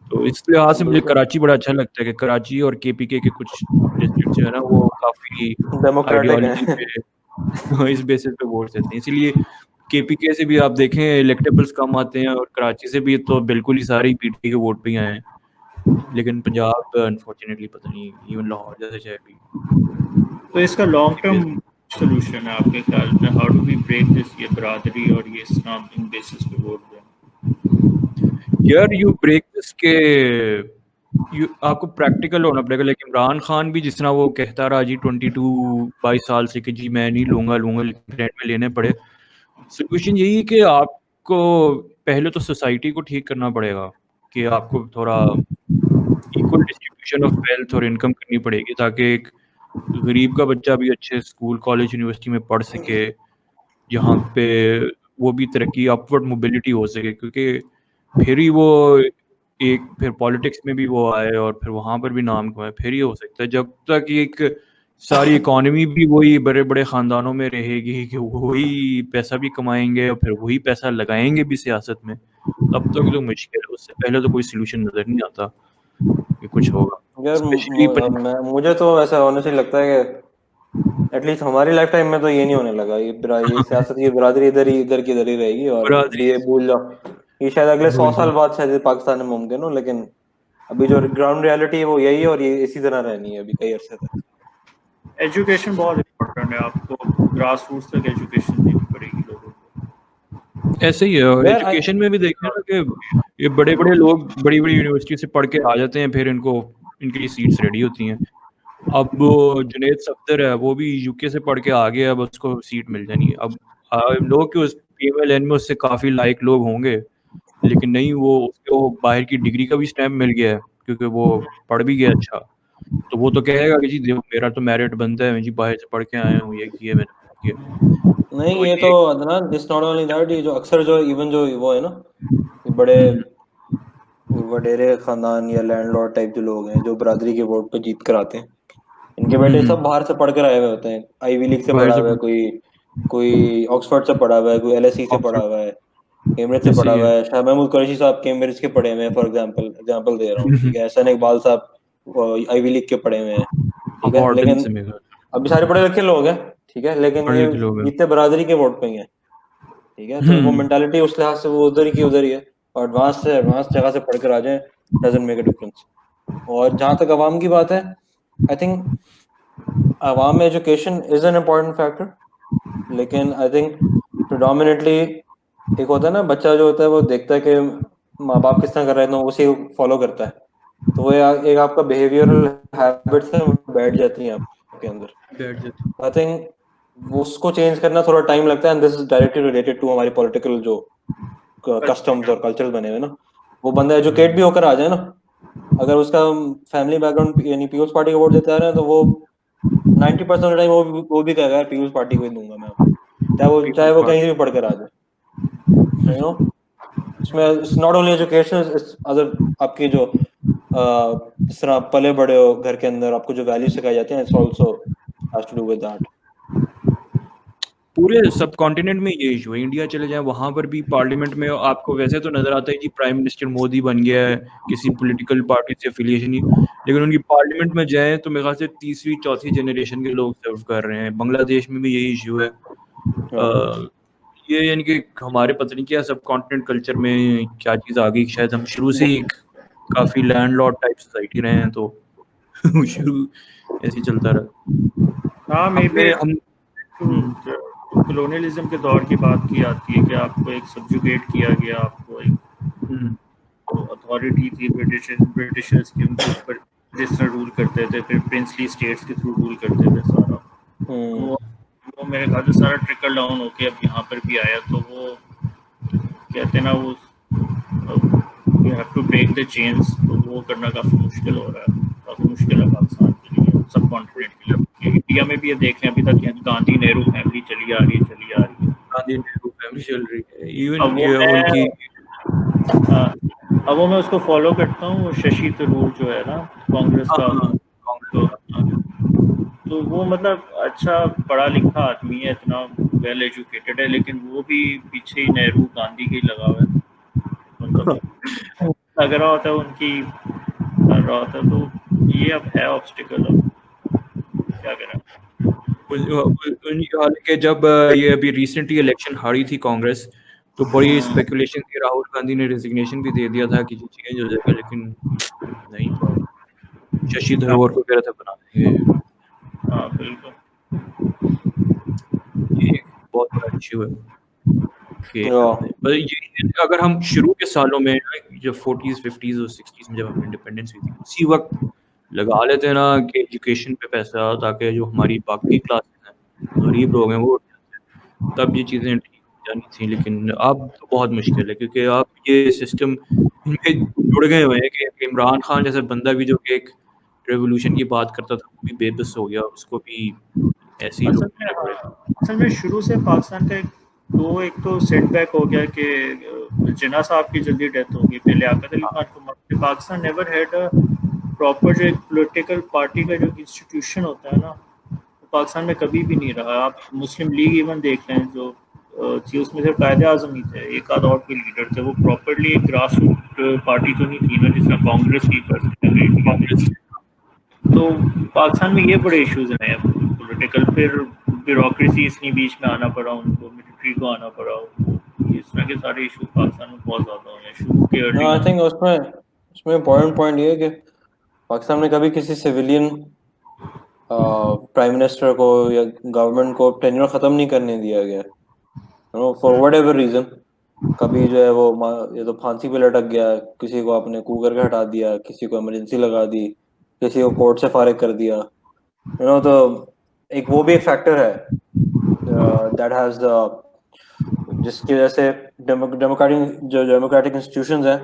तो इस लिहाज से मुझे बिल्कुल कराची बड़ा अच्छा लगता है कि कराची और केपीके के कुछ डिस्ट्रिक्ट जो है ना, वो काफ़ी डेमोक्रेटिक आइडियोलॉजी है। पे इस बेसिस पे वोट देते हैं। इसीलिए केपीके से भी आप देखें इलेक्टेबल्स कम आते हैं, और कराची से भी तो बिल्कुल ही सारे पीटीआई के वोट पे ही आए हैं। लेकिन पंजाब अनफॉर्चुनेटली पता नहीं, इवन लाहौर जैसे शहर भी। तो इसका लॉन्ग टर्म सोल्यूशन है आपके ख्याल में? How do we break this, ये बरादरी और ये इस्लाम इन बेसिस पे वोट देना? यार यू ब्रेक दिस के, आपको प्रैक्टिकल होना पड़ेगा। लेकिन इमरान खान भी जिस तरह वो कहता रहा जी 22 साल से कि जी मैं नहीं लूंगा लेकिन फ्रेंड में लेने पड़े। सोल्यूशन यही है कि आपको पहले तो सोसाइटी को ठीक करना पड़ेगा, कि आपको थोड़ा इक्वल डिस्ट्रीब्यूशन ऑफ वेल्थ और इनकम करनी पड़ेगी, ताकि एक गरीब का बच्चा भी अच्छे स्कूल कॉलेज यूनिवर्सिटी में पढ़ सके, जहाँ पे वो भी तरक्की, अपवर्ड मोबिलिटी हो सके। क्योंकि फिर ही वो एक फिर पॉलिटिक्स में भी वो आए और फिर वहाँ पर भी नाम कमाए, फिर ही हो सकता है। जब तक एक सारी इकोनॉमी भी वही बड़े बड़े ख़ानदानों में रहेगी कि वही पैसा भी कमाएंगे और फिर वही पैसा लगाएंगे भी सियासत में, तब तक तो मुश्किल है। उससे पहले तो कोई सोल्यूशन नज़र नहीं आता कि कुछ होगा। यार स्पेशली मुझे तो ऐसा ऑनेस्टली लगता है कि एटलीस्ट हमारी लाइफ टाइम में तो ये नहीं होने लगा। ये सियासत की बरादरी इधर की इधर ही रहेगी, और बरादरी ये भूल जाओ। ये शायद अगले 100 साल भूल बाद शायद पाकिस्तान में मुमकिन हो, लेकिन अभी जो ग्राउंड रियलिटी है वो यही है, और ये इसी तरह रहनी है अभी कई अरसे तक। एजुकेशन बहुत इम्पोर्टेंट है, आपको ग्रास रूट्स तक एजुकेशन देनी पड़ेगी लोगों को। ऐसे ही है। और यार एजुकेशन में भी देखते हैं ना कि ये बड़े बड़े लोग बड़ी बड़ी यूनिवर्सिटी से पढ़ के आ जाते हैं, फिर इनको इनके लिए सीट्स रेडी होती हैं। अब जुनैद सफदर है, वो भी यूके से पढ़ के आ गया, अब उसको सीट मिल जानी है। अब लोग कि उस PMLN में उससे काफ़ी लायक लोग होंगे, लेकिन नहीं, उसको बाहर की डिग्री का भी स्टैम्प मिल गया है क्योंकि वो पढ़ भी गया अच्छा। तो वो तो कहेगा कि जी देखो मेरा तो मेरिट बनता है, मैं जी बाहर से पढ़ के आया हूँ, ये किया मैंने, वो किया। नहीं, तो ये तो Adnan, this not only that, ये जो अक्सर जो इवन जो वो है ना, ये बड़े वडेरे खानदान या लैंडलॉर्ड टाइप जो लोग हैं जो बरादरी के वोट पे जीत कर आते हैं, इनके बेटे सब बाहर से पढ़ कर आए हुए होते हैं। आईवी लीग से बाहर पढ़ा से हुआ है, कोई कोई ऑक्सफोर्ड से पढ़ा हुआ है, कोई LSE से पढ़ा ऑक्सफोर्ड हुआ है, कैम्ब्रिज से ऐसे पढ़ा ही हुआ है। है। शाह महमूद कुरैशी साहब कैम्ब्रिज के पढ़े हुए हैं, फॉर एग्जांपल दे रहा हूँ, ठीक है। एहसन इकबाल साहब आईवी लीग के पढ़े हुए हैं, ठीक है। मॉर्टन लेकिन से मेरा अभी सारे पढ़े लिखे लोग हैं, ठीक है, लेकिन पढ़े ये लिखे लोग हैं। जीतते बरादरी के वोट पे ही हैं, ठीक है। तो वो मेंटालिटी उस लिहाज से वो उधर की उधर ही है। और एडवांस से एडवांस जगह से पढ़ कर आ जाए, डजंट मेक अ डिफरेंस। और जहाँ तक अवाम की बात है, आई थिंक अवाम में education is an important factor, लेकिन आई थिंक प्रिडोमिनेटली एक होता है ना, बच्चा जो होता है वो देखता है कि माँ बाप किस तरह कर रहे हैं तो उसी को फॉलो करता है। तो वो एक आपका बिहेवियरल हैबिट्स है, वो बैठ जाती हैं आपके अंदर। बैठ जाते आई थिंक वो उसको चेंज करना थोड़ा टाइम लगता है, and this is directly related to हमारी पॉलिटिकल जो कस्टम्स और कल्चर्स बने हुए ना। वो बंदा एजुकेट भी होकर आ जाए ना, अगर उसका फैमिली बैकग्राउंड यानी पीपल्स पार्टी का वोट देते आ रहे हैं, तो वो 90% टाइम वो भी कहेगा यार पीपल्स पार्टी को ही दूंगा मैं, चाहे पीपल्स वो कहीं पार्टी। से भी पढ़ कर आ जाए, यू नो। इसमें it's not only education, it's other आपकी जो जिस तरह आप पले बड़े हो घर के अंदर, आपको जो वैल्यू सिखाई जाती है, it's also has to do with that. पूरे सब कॉन्टिनेंट में ये इशू है। इंडिया चले जाएं, वहां पर भी पार्लियामेंट में आपको वैसे तो नजर आता है कि प्राइम मिनिस्टर मोदी बन गया है, किसी पॉलिटिकल पार्टी से एफिलिएशन ही, लेकिन उनकी पार्लियामेंट में जाएं तो मेरे ख्याल से तीसरी चौथी जनरेशन के लोग सर्व कर रहे हैं। बांग्लादेश में भी यही इशू है। ये यानी कि हमारे पता नहीं क्या सब कॉन्टिनेंट कल्चर में क्या चीज़ आ गई, शायद हम शुरू से ही काफ़ी लैंडलॉर्ड टाइप सोसाइटी रहे हैं, तो शुरू ऐसे ही चलता रहा। हाँ, मे बी हमने हम कॉलोनियलिज्म के दौर की बात की आती है कि आपको एक सब्जुगेट किया गया, आपको एक अथॉरिटी थी ब्रिटिशर्स की, उनके ऊपर जिस तरह रूल करते थे, फिर प्रिंसली स्टेट्स के थ्रू रूल करते थे सारा। वो मेरे ख्याल से सारा ट्रिकल डाउन होके अब यहाँ पर भी आया। तो वो कहते हैं ना, वो you have to break the chains, तो वो करना काफ़ी मुश्किल हो रहा है, काफ़ी मुश्किल है पाकिस्तान के लिए, सब कॉन्टिनेंट के लिए। इंडिया में भी ये देख लें, अभी तक गांधी नेहरू फैमिली चली आ रही है। गांधी नेहरू फैमिली चल रही है, इवन अब वो उनकी अब वो मैं उसको फॉलो करता हूँ, वो शशि थरूर जो है ना कांग्रेस का, तो वो मतलब अच्छा पढ़ा लिखा आदमी है, इतना वेल एजुकेटेड है, लेकिन वो भी पीछे ही नेहरू गांधी के ही लगा हुआ है। मतलब लग रहा होता है उनकी कर रहा होता है, तो ये अब है ऑब्स्टिकल, अब क्या करें। हालांकि जब ये अभी रिसेंटली इलेक्शन हारी थी कांग्रेस, तो बड़ी स्पेकुलेशन थी, राहुल गांधी ने रेजिग्नेशन भी दे दिया था कि चेंज हो जाएगा, लेकिन नहीं, तो शशि थरूर को कह रहा था बना देंगे। हाँ बिल्कुल। ये एक बहुत बड़ा इश्यू है कि ये अगर हम शुरू के सालों में जब 40s 50s और 60s में जब हमें इंडिपेंडेंस हुई थी, उसी वक्त लगा लेते हैं ना कि एजुकेशन पे पैसा, ताकि जो हमारी बाकी क्लासेस हैं, गरीब लोग हैं, वो तब ये चीज़ें ठीक हो जानी थी। लेकिन अब तो बहुत मुश्किल है, क्योंकि अब ये सिस्टम इनमें जुड़ गए हुए हैं कि इमरान खान जैसा बंदा भी जो कि एक रेवोल्यूशन की बात करता था, वो भी बेबस हो गया, उसको भी ऐसे ही लोग देने पड़े। असल में शुरू से पाकिस्तान का एक तो सेटबैक हो गया कि जिन्ना साहब की जल्दी डेथ हो गई, फिर लियाकत अली खान को मार। Pakistan never had a proper जो एक पॉलिटिकल पार्टी का जो इंस्टीट्यूशन होता है ना, वो पाकिस्तान में कभी भी नहीं रहा। आप मुस्लिम लीग इवन देख लें जो थी, उसमें से कायदे आजम ही थे, एक आध और के लीडर थे, वो प्रॉपरली एक ग्रास रूट पार्टी तो नहीं थी ना, जिस तरह कांग्रेस की कांग्रेस। तो पाकिस्तान में ये बड़े इश्यूज हैं पॉलिटिकल, फिर ब्यूरोक्रेसी इसलिए बीच में आना पड़ा उनको, मिलिट्री को आना पड़ा, इस तरह के सारे इशू पाकिस्तान में बहुत ज़्यादा हुए हैं शुरू के अर्ली। आई थिंक उसमें इम्पोर्टेंट पॉइंट ये है कि पाकिस्तान में कभी किसी सिविलियन प्राइम मिनिस्टर को या गवर्नमेंट को टेन्योर ख़त्म नहीं करने दिया गया, फॉर वट एवर रीज़न। कभी जो है वो ये तो फांसी पे लटक गया, किसी को आपने कू करके हटा दिया, किसी को इमरजेंसी लगा दी, किसी को कोर्ट से फारिग कर दिया, यू नो। तो एक वो भी एक फैक्टर है दैट हैज जिसकी वजह से डेमोक्रेटिक इंस्टीट्यूशंस हैं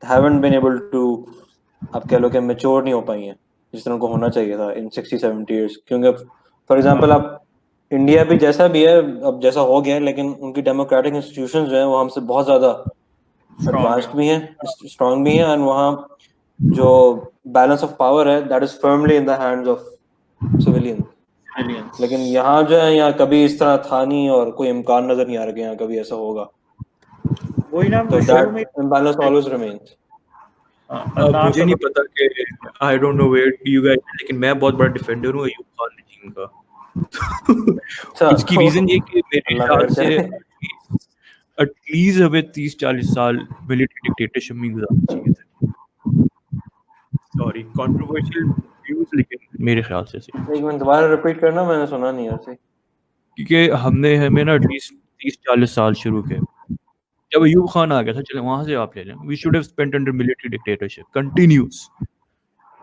हैवंट बीन एबल टू, आप कह लो कि मैच्योर नहीं हो पाई हैं जिस तरह उनको होना चाहिए था इन 60-70 ईयर्स। क्योंकि फॉर एग्जांपल आप इंडिया भी जैसा भी है अब जैसा हो गया है, लेकिन उनकी डेमोक्रेटिक इंस्टीट्यूशंस जो हैं वो हमसे बहुत ज़्यादा एडवांस्ड भी हैं, स्ट्रांग भी हैं, और वहाँ जो बैलेंस ऑफ पावर है that is firmly in the hands of civilians. लेकिन यहाँ जो है, यहाँ कभी इस तरह था नहीं और कोई इम्कान नजर नहीं आ रहा कि यहाँ कभी ऐसा होगा। वही ना तो शुरू दैट में इम्बैलेंस ऑलवेज रिमेन्स। मुझे नहीं पता कि I don't know where you guys, लेकिन मैं बहुत बड़ा डिफेंडर हूँ अयूब खान रेजिम का। इसकी रीजन ये कि मेरे ख्याल से एटलीस्ट हमें 30-40 साल मिलिट्री डिक्टेटरशिप में गुजारना चाहिए था। सॉरी कंट्रोवर्शियल व्यूज, लेकिन मेरे ख्याल से एक मिनट दोबारा रिपीट करना, मैंने सुना नहीं ऐसे। क्योंकि हमें ना एटलीस्ट 30-40 साल शुरू के जब अयूब खान आ गया था, चले वहां से आप ले लें, we should have spent under military dictatorship continuous.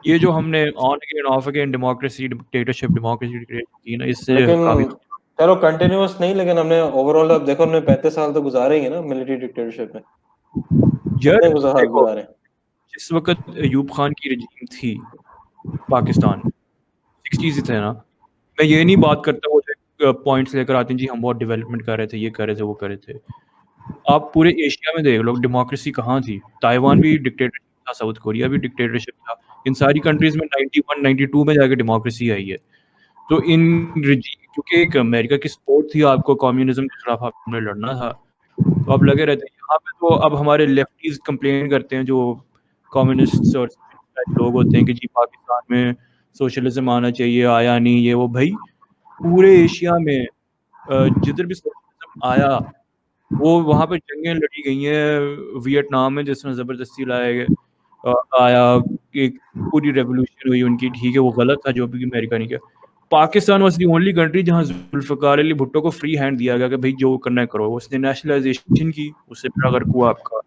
ये जो हमने on again off again democracy dictatorship की ना, इससे काफी चलो कंटिन्यूस नहीं, लेकिन हमने ओवरऑल अब देखो हमने 35 साल तो गुजारे ही ना मिलिट्री डिक्टेटरशिप में। कितने गुजारे? जिस वक्त अयूब खान की रजीम थी पाकिस्तान 60s थे ना, मैं ये नहीं बात करता वो पॉइंट्स लेकर आते हैं जी हम बहुत डेवलपमेंट कर रहे थे, ये कर रहे थे, वो कर रहे थे। आप पूरे एशिया में देख लो डेमोक्रेसी कहाँ थी। ताइवान भी डिक्टेटरशिप था, साउथ कोरिया भी डिक्टेटरशिप था। इन सारी कंट्रीज में 91-92 में जाके डेमोक्रेसी आई है। तो इन क्योंकि एक अमेरिका की सपोर्ट थी, आपको कम्युनिज्म के खिलाफ आपने लड़ना था, तो आप लगे रहते हैं। यहाँ पे तो अब हमारे लेफ्टीज कंप्लेन करते हैं, जो कम्युनिस्ट और लोग होते हैं कि जी पाकिस्तान में सोशलिज्म आना चाहिए, आया नहीं, ये वो। भाई पूरे एशिया में जिधर भी सोशलिज्म आया वो वहाँ पे जंगें लड़ी गई हैं। वियतनाम में जिसने ज़बरदस्ती आया, एक पूरी रेवोल्यूशन हुई उनकी, ठीक है वो गलत था जो भी अमेरिका ने किया। Pakistan was the only country जहाँ जुल्फ़िकार अली भुट्टो को फ्री हैंड दिया गया कि भाई जो करना है करो। उसने नेशनलाइजेशन की, उससे बड़ा गर्क हुआ आपका,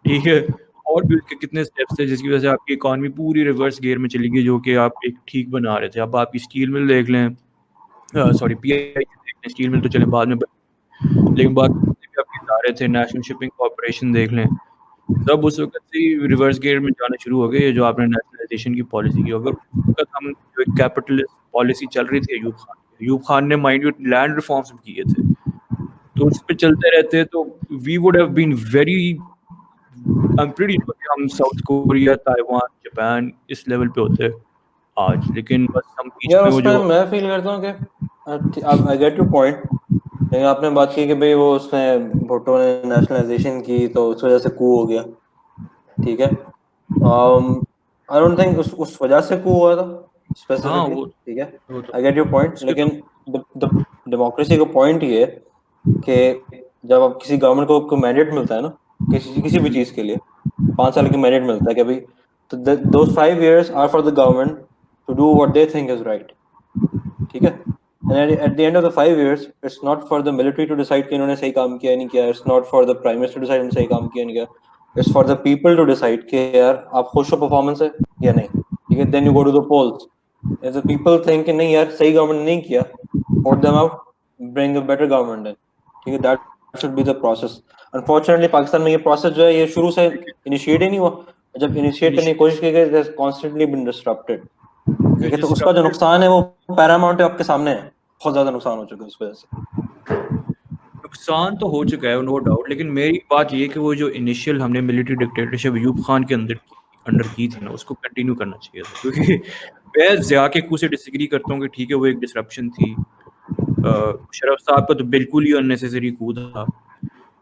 ठीक है। और भी उसके कितने स्टेप्स थे जिसकी वजह से आपकी इकॉनमी पूरी रिवर्स गियर में चली गई, जो कि आप एक ठीक बना रहे थे। अब आपकी स्टील मिल देख लें, सॉरी पीआईई देख लें, स्टील मिल तो चले बाद में, लेकिन बाकी आपके इदारे थे, नेशनल शिपिंग कॉर्पोरेशन देख लें, सब उस वक्त से रिवर्स गियर में जाना शुरू हो गए। जो आपने नेशनलाइजेशन की पॉलिसी की, अगर उस वक्त हम जो एक कैपिटलिस्ट पॉलिसी चल रही थी अयूब खान ने माइंड यू लैंड रिफॉर्म्स भी किए थे, तो उस पर चलते रहते तो we would have been very, I am pretty sure हम साउथ कोरिया, ताइवान, जापान इस लेवल पे होते आज। लेकिन बस हम बीच में वो जो मैं फील करता हूँ कि आई गेट योर पॉइंट। लेकिन आपने बात की कि भाई वो उसमें भुट्टो ने नेशनलाइजेशन की तो उस वजह से कू हो गया, ठीक है। आई डोंट थिंक उस वजह से कू हुआ था स्पेसिफिकली, ठीक है। आई गेट योर पॉइंट, लेकिन डेमोक्रेसी का पॉइंट ये है कि जब आप किसी गवर्नमेंट को मैंडेट मिलता है ना किसी भी चीज़ के लिए, 5 साल की मैंडेट मिलता है कि भाई तो those 5 years are for the government to do what they think is right, ठीक है। And at the end of the 5 years, it's not for the military to decide कि इन्होंने सही काम किया नहीं किया. It's not for the prime minister to decide इन्होंने सही काम किया नहीं किया. It's for the people to decide कि यार आप खुश हो परफॉर्मेंस से या नहीं, ठीक है. Then you go to the polls. If the people think कि नहीं यार सही गवर्नमेंट नहीं किया, vote them out, bring a better government in, ठीक है. That should be the process. Unfortunately Pakistan में ये process जो है ये शुरू से इनिशिएट ही नहीं हुआ. जब इनिशिएट करने की कोशिश की गई, there's constantly been disrupted. ठीक है, तो उसका जो नुकसान है वो पैरामाउंट है, आपके सामने है. बहुत ज्यादा नुकसान हो चुका है उस वजह से. नुकसान तो हो चुका है नो डाउट, लेकिन मेरी बात ये कि वो जो इनिशियल हमने मिलिट्री डिक्टेटरशिप अयूब खान के अंडर की थी ना, उसको कंटिन्यू करना चाहिए था. क्योंकि मैं ज़िया के कू से डिसएग्री करता हूँ कि ठीक है वो एक डिसरप्शन थी. शरफ साहब का तो बिल्कुल ही अननेसेसरी कू था,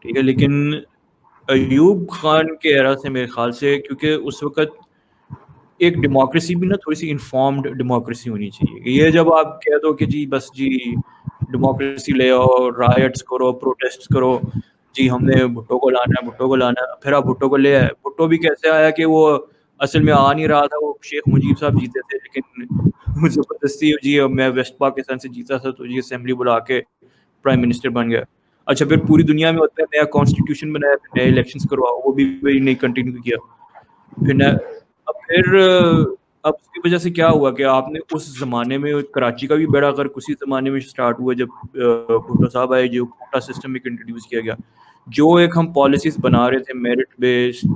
ठीक है. लेकिन अयूब खान के एरा से मेरे ख्याल से, क्योंकि उस वक्त एक डेमोक्रेसी भी ना थोड़ी सी इन्फॉर्म्ड डेमोक्रेसी होनी चाहिए. ये जब आप कह दो कि जी बस जी डेमोक्रेसी ले आओ, रायट्स करो, प्रोटेस्ट करो, जी हमने भुट्टो को लाना है, भुट्टो को लाना है, फिर आप भुट्टो को ले आए. भुट्टो भी कैसे आया कि वो असल में आ नहीं रहा था, वो शेख मुजीब साहब जीते थे, लेकिन ज़बरदस्ती जी मैं वेस्ट पाकिस्तान से जीता था तो जी असेंबली बुला के प्राइम मिनिस्टर बन गया. अच्छा फिर पूरी दुनिया में होता है नया कॉन्स्टिट्यूशन बनाया, नए इलेक्शंस करवाओ, वो भी नहीं कंटिन्यू किया. फिर अब उसकी वजह से क्या हुआ कि आपने उस ज़माने में कराची का भी बेड़ा गर्क उसी ज़माने में स्टार्ट हुआ जब भुट्टो साहब आए, जो कोटा सिस्टम एक इंट्रोड्यूस किया गया। जो एक हम पॉलिसीज़ बना रहे थे मेरिट बेस्ड,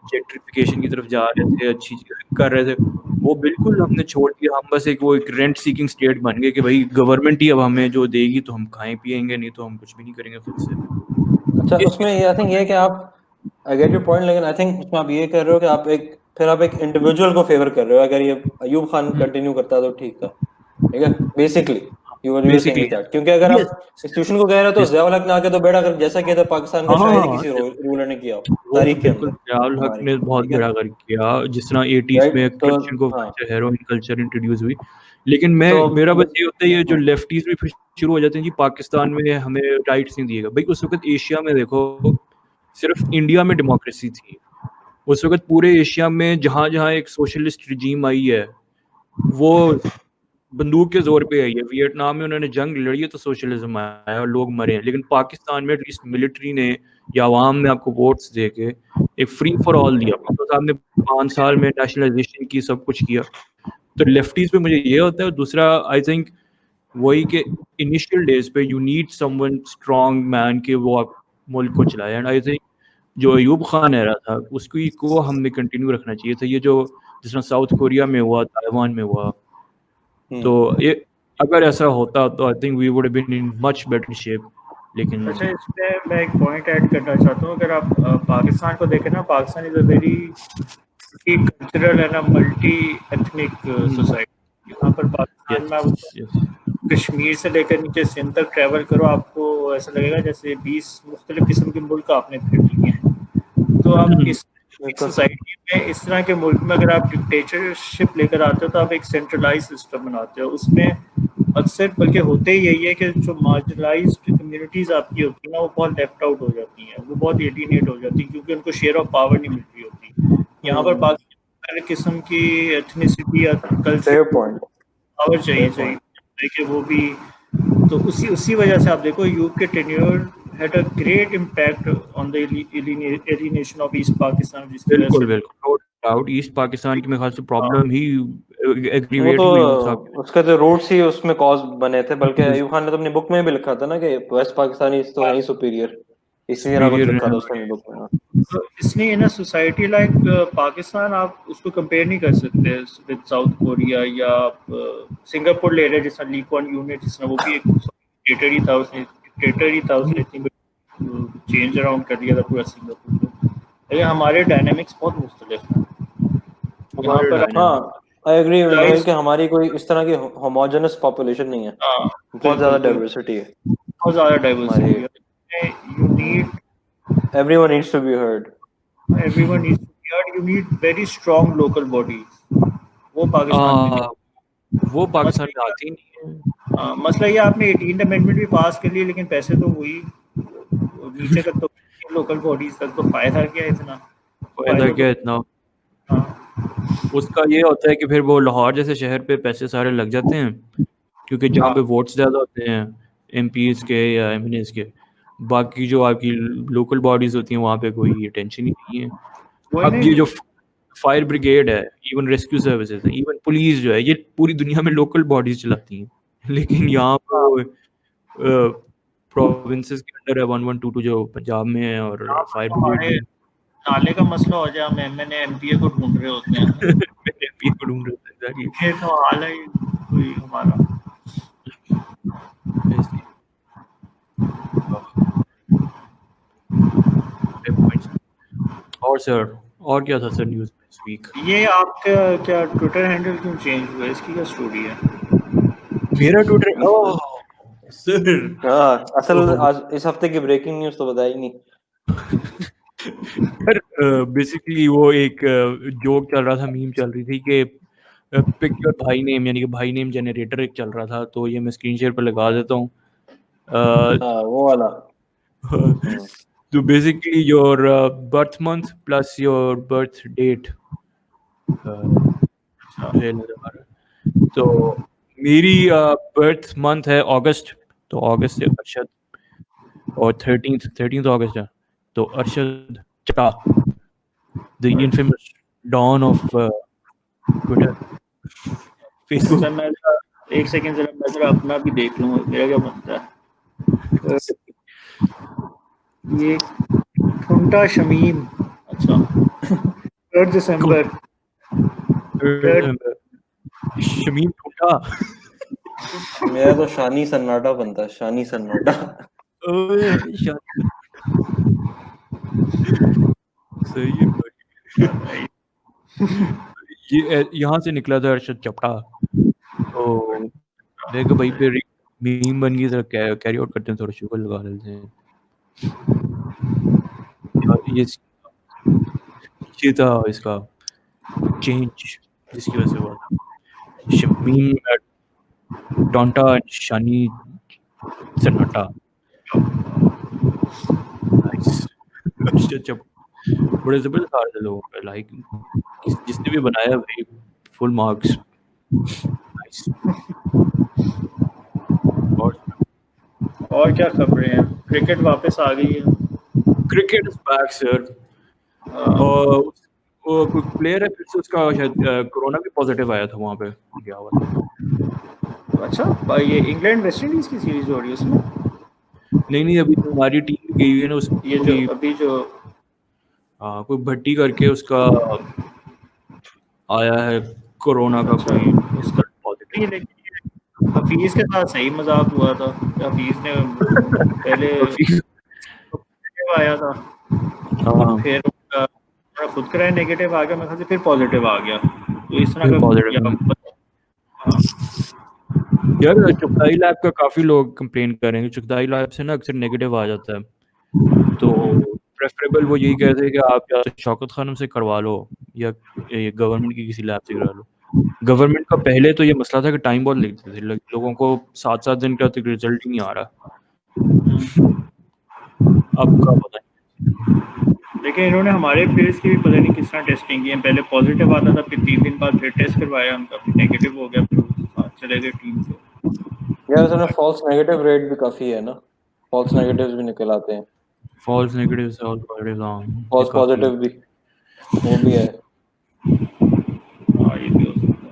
जेंट्रिफिकेशन की तरफ जा रहे थे, अच्छी चीज़ें कर रहे थे, वो बिल्कुल हमने छोड़ दिया। हम बस एक रेंट सीकिंग स्टेट बन गए कि भाई गवर्नमेंट ही अब हमें जो देगी तो हम खाएँ पिएँगे, नहीं तो हम कुछ भी नहीं करेंगे खुद से। अच्छा, इस उसमें ये आई थिंक ये है कि आप, आई गेट योर पॉइंट, लेकिन आई थिंक उसमें आप ये कर रहे हो कि आप एक इंडिविजुअल को फेवर कर रहे हो। अगर ये अयूब खान कंटिन्यू करता है तो ठीक था, ठीक है, basically you are saying basically that, क्योंकि अगर यस, आप इंस्टीट्यूशन को कह रहे हो तो ज़िया उल हक ने आके तो बेड़ा कर जैसा किया था पाकिस्तान का, शायद ही हाँ, किसी रूलर ने किया हो वो तारीख के बिल्कुल अंदर ज़ियाउल हक हमारी, ने बहुत ठीक है, बड़ा कर किया, जिस तरह 80s राइट? में तो क्रश्चिन को हाँ, हेरोइन कल्चर इंट्रोड्यूस हुई। लेकिन तो मेरा बस ये होता है, ये जो हाँ, लेफ्टीज़ भी फिर शुरू हो जाते हैं जी, पाकिस्तान में हमें राइट्स नहीं दिएगा। भाई उस वक़्त एशिया में देखो, सिर्फ़ इंडिया में डेमोक्रेसी थी। उस वक़्त पूरे एशिया में जहाँ-जहाँ एक सोशलिस्ट रिजीम आई है, वो बंदूक के ज़ोर पे आई है। वियतनाम में उन्होंने जंग लड़ी है तो सोशलिज़्म आया और लोग मरे हैं। लेकिन पाकिस्तान में एटलीस्ट मिलिट्री ने या अवाम ने आपको वोट्स दे के एक फ्री फॉर ऑल दिया। भुट्टो साहब ने 5 साल में नेशनलाइज़ेशन की, सब कुछ किया। तो लेफ्टीज़ पे मुझे ये होता है, और दूसरा आई थिंक वही कि इनिशियल डेज़ पे you need someone strong man कि वो आप मुल्क को चलाए। एंड आई थिंक जो अयूब खान एरा था, उसकी को हमने कंटिन्यू रखना चाहिए था। ये जो जिस तरह साउथ कोरिया में हुआ, ताइवान में हुआ, तो ये अगर ऐसा होता तो I think we would have been in much better shape. लेकिन अच्छा, इसमें मैं एक पॉइंट ऐड करना चाहता हूँ। अगर आप पाकिस्तान को देखें ना, Pakistan is a very cultural and a multi ethnic society. यहाँ पर पाकिस्तान में आप यस कश्मीर से लेकर नीचे सिंध तक ट्रैवल करो, आपको ऐसा लगेगा जैसे 20 मुख्तलिफ किस्म के मुल्क आपने फिर लिए हैं। तो आप इस बिल्कुल, सोसाइटी में, इस तरह के मुल्क में अगर आप डिक्टेटरशिप लेकर आते हो तो आप एक सेंट्रलाइज सिस्टम बनाते हो। उसमें अक्सर बल्कि होते ही यही है कि जो मार्जिनलाइज्ड कम्युनिटीज़ आपकी होती है ना, वो बहुत लेफ्ट आउट हो जाती हैं, वो बहुत एलिनेट हो जाती हैं, क्योंकि उनको शेयर ऑफ पावर नहीं मिल रही होती। यहाँ पर पाकिस्तान हर किस्म की एथनिसिटी या कल्चर फेयर पॉइंट, पावर चाहिए फेयर पॉइंट। कि वो भी। तो उसी वजह से आप देखो, यूथ के tenure had a great impact on the alienation of east Pakistan, जिसकी वजह बिल्कुल से बिल्कुल, नो डाउट ईस्ट पाकिस्तान की मेरे ख्याल से हाँ, प्रॉब्लम ही वो तो एग्रीवेट हुई यूब साहब की उसका तो रूट्स ही उसमें कॉज बने थे, बल्कि वजह से। अयूब खान ने तो अपनी बुक में भी लिखा था ना कि वेस्ट पाकिस्तानी तो है ही सुपीरियर, इसी तरह कुछ सुपीरियर लिखा है। था उसने अपनी बुक में। हाँ। तो इसलिए इन सोसाइटी लाइक पाकिस्तान, आप उसको कंपेयर नहीं कर सकते विद साउथ कोरिया, या आप सिंगापुर ले रहे हैं, जिसका ली कुआन यू ने, जिसने वो भी एक डिक्टेटर ही था, उसने इतनी चेंज अराउंड कर दिया था पूरा सिंगापुर को। लेकिन हमारे डायनामिक्स बहुत मुख्तलिफ हैं। यहाँ हमारे पर हाँ, आई एग्री लाइफ, कि हमारी कोई इस तरह की होमोजेनस पॉपुलेशन नहीं है, हाँ, बहुत ज़्यादा बिल्कुल बिल्कुल, डाइवर्सिटी है बहुत ज़्यादा हमारी। डाइवर्सिटी है। You need everyone needs to be heard. everyone needs to be heard. You need very strong local bodies. वो पाकिस्तान में नहीं। वो पाकिस्तान में मसला आती नहीं है। मसला ये, आपने 18th अमेंडमेंट भी पास कर लिया, लेकिन पैसे तो वही नीचे तक तो, लोकल बॉडीज तक तो फायदा क्या है इतना? फायदा फायदा तो क्या इतना? हाँ, उसका ये होता है कि फिर वो लाहौर जैसे शहर पे पैसे सारे लग जाते हैं, क्योंकि जहाँ हाँ, पे वोट्स ज़्यादा होते हैं एमपीज़ के या एमएनएज़ के। बाकी जो आपकी लोकल बॉडीज़ होती हैं वहाँ पे कोई टेंशन ही नहीं है। वही अब ये नहीं। जो फायर ब्रिगेड है, इवन रेस्क्यू सर्विसेज है, इवन पुलिस जो है, ये पूरी दुनिया में लोकल बॉडीज चलाती हैं। लेकिन यहाँ पे हाँ, वो प्रोविंसेस के अंडर है 1122 जो पंजाब में है, और फायर ब्रिगेड हमारे भी नाले का मसला हो जाए, हम एमएनए एमपीए को ढूंढ रहे होते हैं। मैंने एमपी को ढूंढ रहा था एग्जैक्टली। ये तो हाल है कोई हमारा। ऐसे ही। fair points। और सर, और क्या था सर न्यूज़ में इस वीक? ये आपका क्या ट्विटर हैंडल क्यों चेंज हुआ है? इसकी क्या स्टोरी है? मेरा ट्विटर, ओह सर, हाँ, असल ओह आज इस हफ्ते की ब्रेकिंग न्यूज़ तो बताई नहीं। सर, बेसिकली वो एक जोक चल रहा था, मीम चल रही थी कि पिक योर भाई नेम, यानी कि भाई नेम जनरेटर एक चल रहा था, तो ये मैं स्क्रीन शेयर पर लगा देता हूँ। हाँ, वो वाला। तो basically your birth month plus your birth date तो मेरी बर्थ मंथ है अगस्त, तो अगस्त से अरशद, और 13th अगस्त है तो Arshad Chatta, the infamous don of Twitter. Facebook sir मैं एक सेकंड जरा मैं जरा अपना भी देख लूँ मेरा क्या बनता है। ये ठुंटा शमीम, अच्छा 3 दिसंबर शमीम ठुंटा। मेरा तो शानी सन्नाटा बनता है, शानी सन्नाटा। सही है भाई। ये यहाँ से निकला था अरशद चपटा, तो देखो भाई पे मीम बन गई, जरा कैरी आउट करते हैं, थोड़ा शुगर लगा लेते हैं। ये था इसका चेंज जिसकी वजह से हुआ था। शमीम टोंटा शानी सन्नाटा। नाइस। अच्छा बड़े जबरदस्त आ रहे थे लोगों पे, लाइक जिसने भी बनाया भाई फुल मार्क्स। नाइस। और क्या खबरें हैं? क्रिकेट वापस आ गई है। Cricket is back sir. और वो कोई प्लेयर है फिर से उसका शायद कोरोना भी पॉजिटिव आया था वहाँ पे गया हुआ था। अच्छा ये इंग्लैंड वेस्ट इंडीज की सीरीज हो रही है उसमें? नहीं अभी हमारी टीम गई हुई है ना उसमें, ये जो अभी जो कोई भट्टी करके उसका आया है कोरोना का कोई उसका पॉजिटिव। लेकिन हफीज के साथ सही मजाक हुआ था। हफीज ने पहले आया था, फिर उनका खुद का नेगेटिव आ गया, मेरे ख्याल से फिर पॉजिटिव आ गया, तो इस तरह का यार चुगताई लैब का काफी लोग कंप्लेन कर रहे हैं कि चुगताई लैब से ना अक्सर नेगेटिव आ जाता है, तो प्रेफरेबल वो यही कहते हैं कि आप या तो शौकत खानम से करवा लो या गवर्नमेंट की किसी लैब से करा लो। गवर्नमेंट का पहले तो ये मसला था कि टाइम बहुत लगते थे, लोगों को 7-7 दिन का तक रिजल्ट ही नहीं आ रहा। अब का पता नहीं, लेकिन इन्होंने हमारे प्लेयर्स की भी पता नहीं किस तरह टेस्टिंग की है। पहले पॉजिटिव आता था, फिर 3 दिन बाद फिर टेस्ट करवाया उनका, फिर नेगेटिव हो गया, फिर चले गए टीम पे। यार उसमें फॉल्स नेगेटिव रेट भी काफी है ना, फॉल्स नेगेटिव्स भी निकल आते हैं। फॉल्स नेगेटिव से फॉल्स पॉजिटिव, फॉल्स पॉजिटिव भी वो भी है। ये भी हो सकता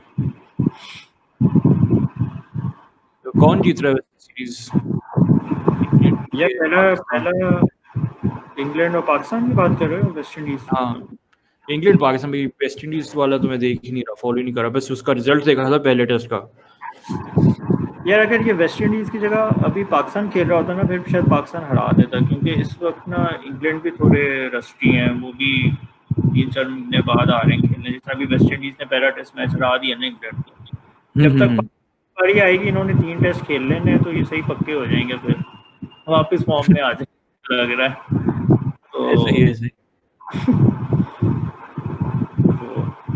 तो कौन जीत रहा है सीरीज? है। पहला इंग्लैंड और पाकिस्तान की बात कर रहे हो, वेस्ट इंडीज? हाँ इंग्लैंड पाकिस्तान भी। वेस्ट इंडीज वाला तो मैं देख ही नहीं रहा, फॉलो ही नहीं कर रहा, बस उसका रिजल्ट देखा था पहले टेस्ट का। यार अगर ये वेस्ट इंडीज की जगह अभी पाकिस्तान खेल रहा होता ना, फिर शायद पाकिस्तान हरा देता, क्योंकि इस वक्त ना इंग्लैंड भी थोड़े रस्टी हैं, वो भी 3-4 महीने बाद आ रहे हैं खेलने। जिस तरह अभी वेस्ट इंडीज ने पहला टेस्ट मैच हरा दिया ना इंग्लैंड को, जब तक बारी आएगी इन्होंने 3 टेस्ट खेल लेने हैं तो ये सही पक्के हो जाएंगे, फिर वापस फॉर्म में आ जाए लग रहा है। तो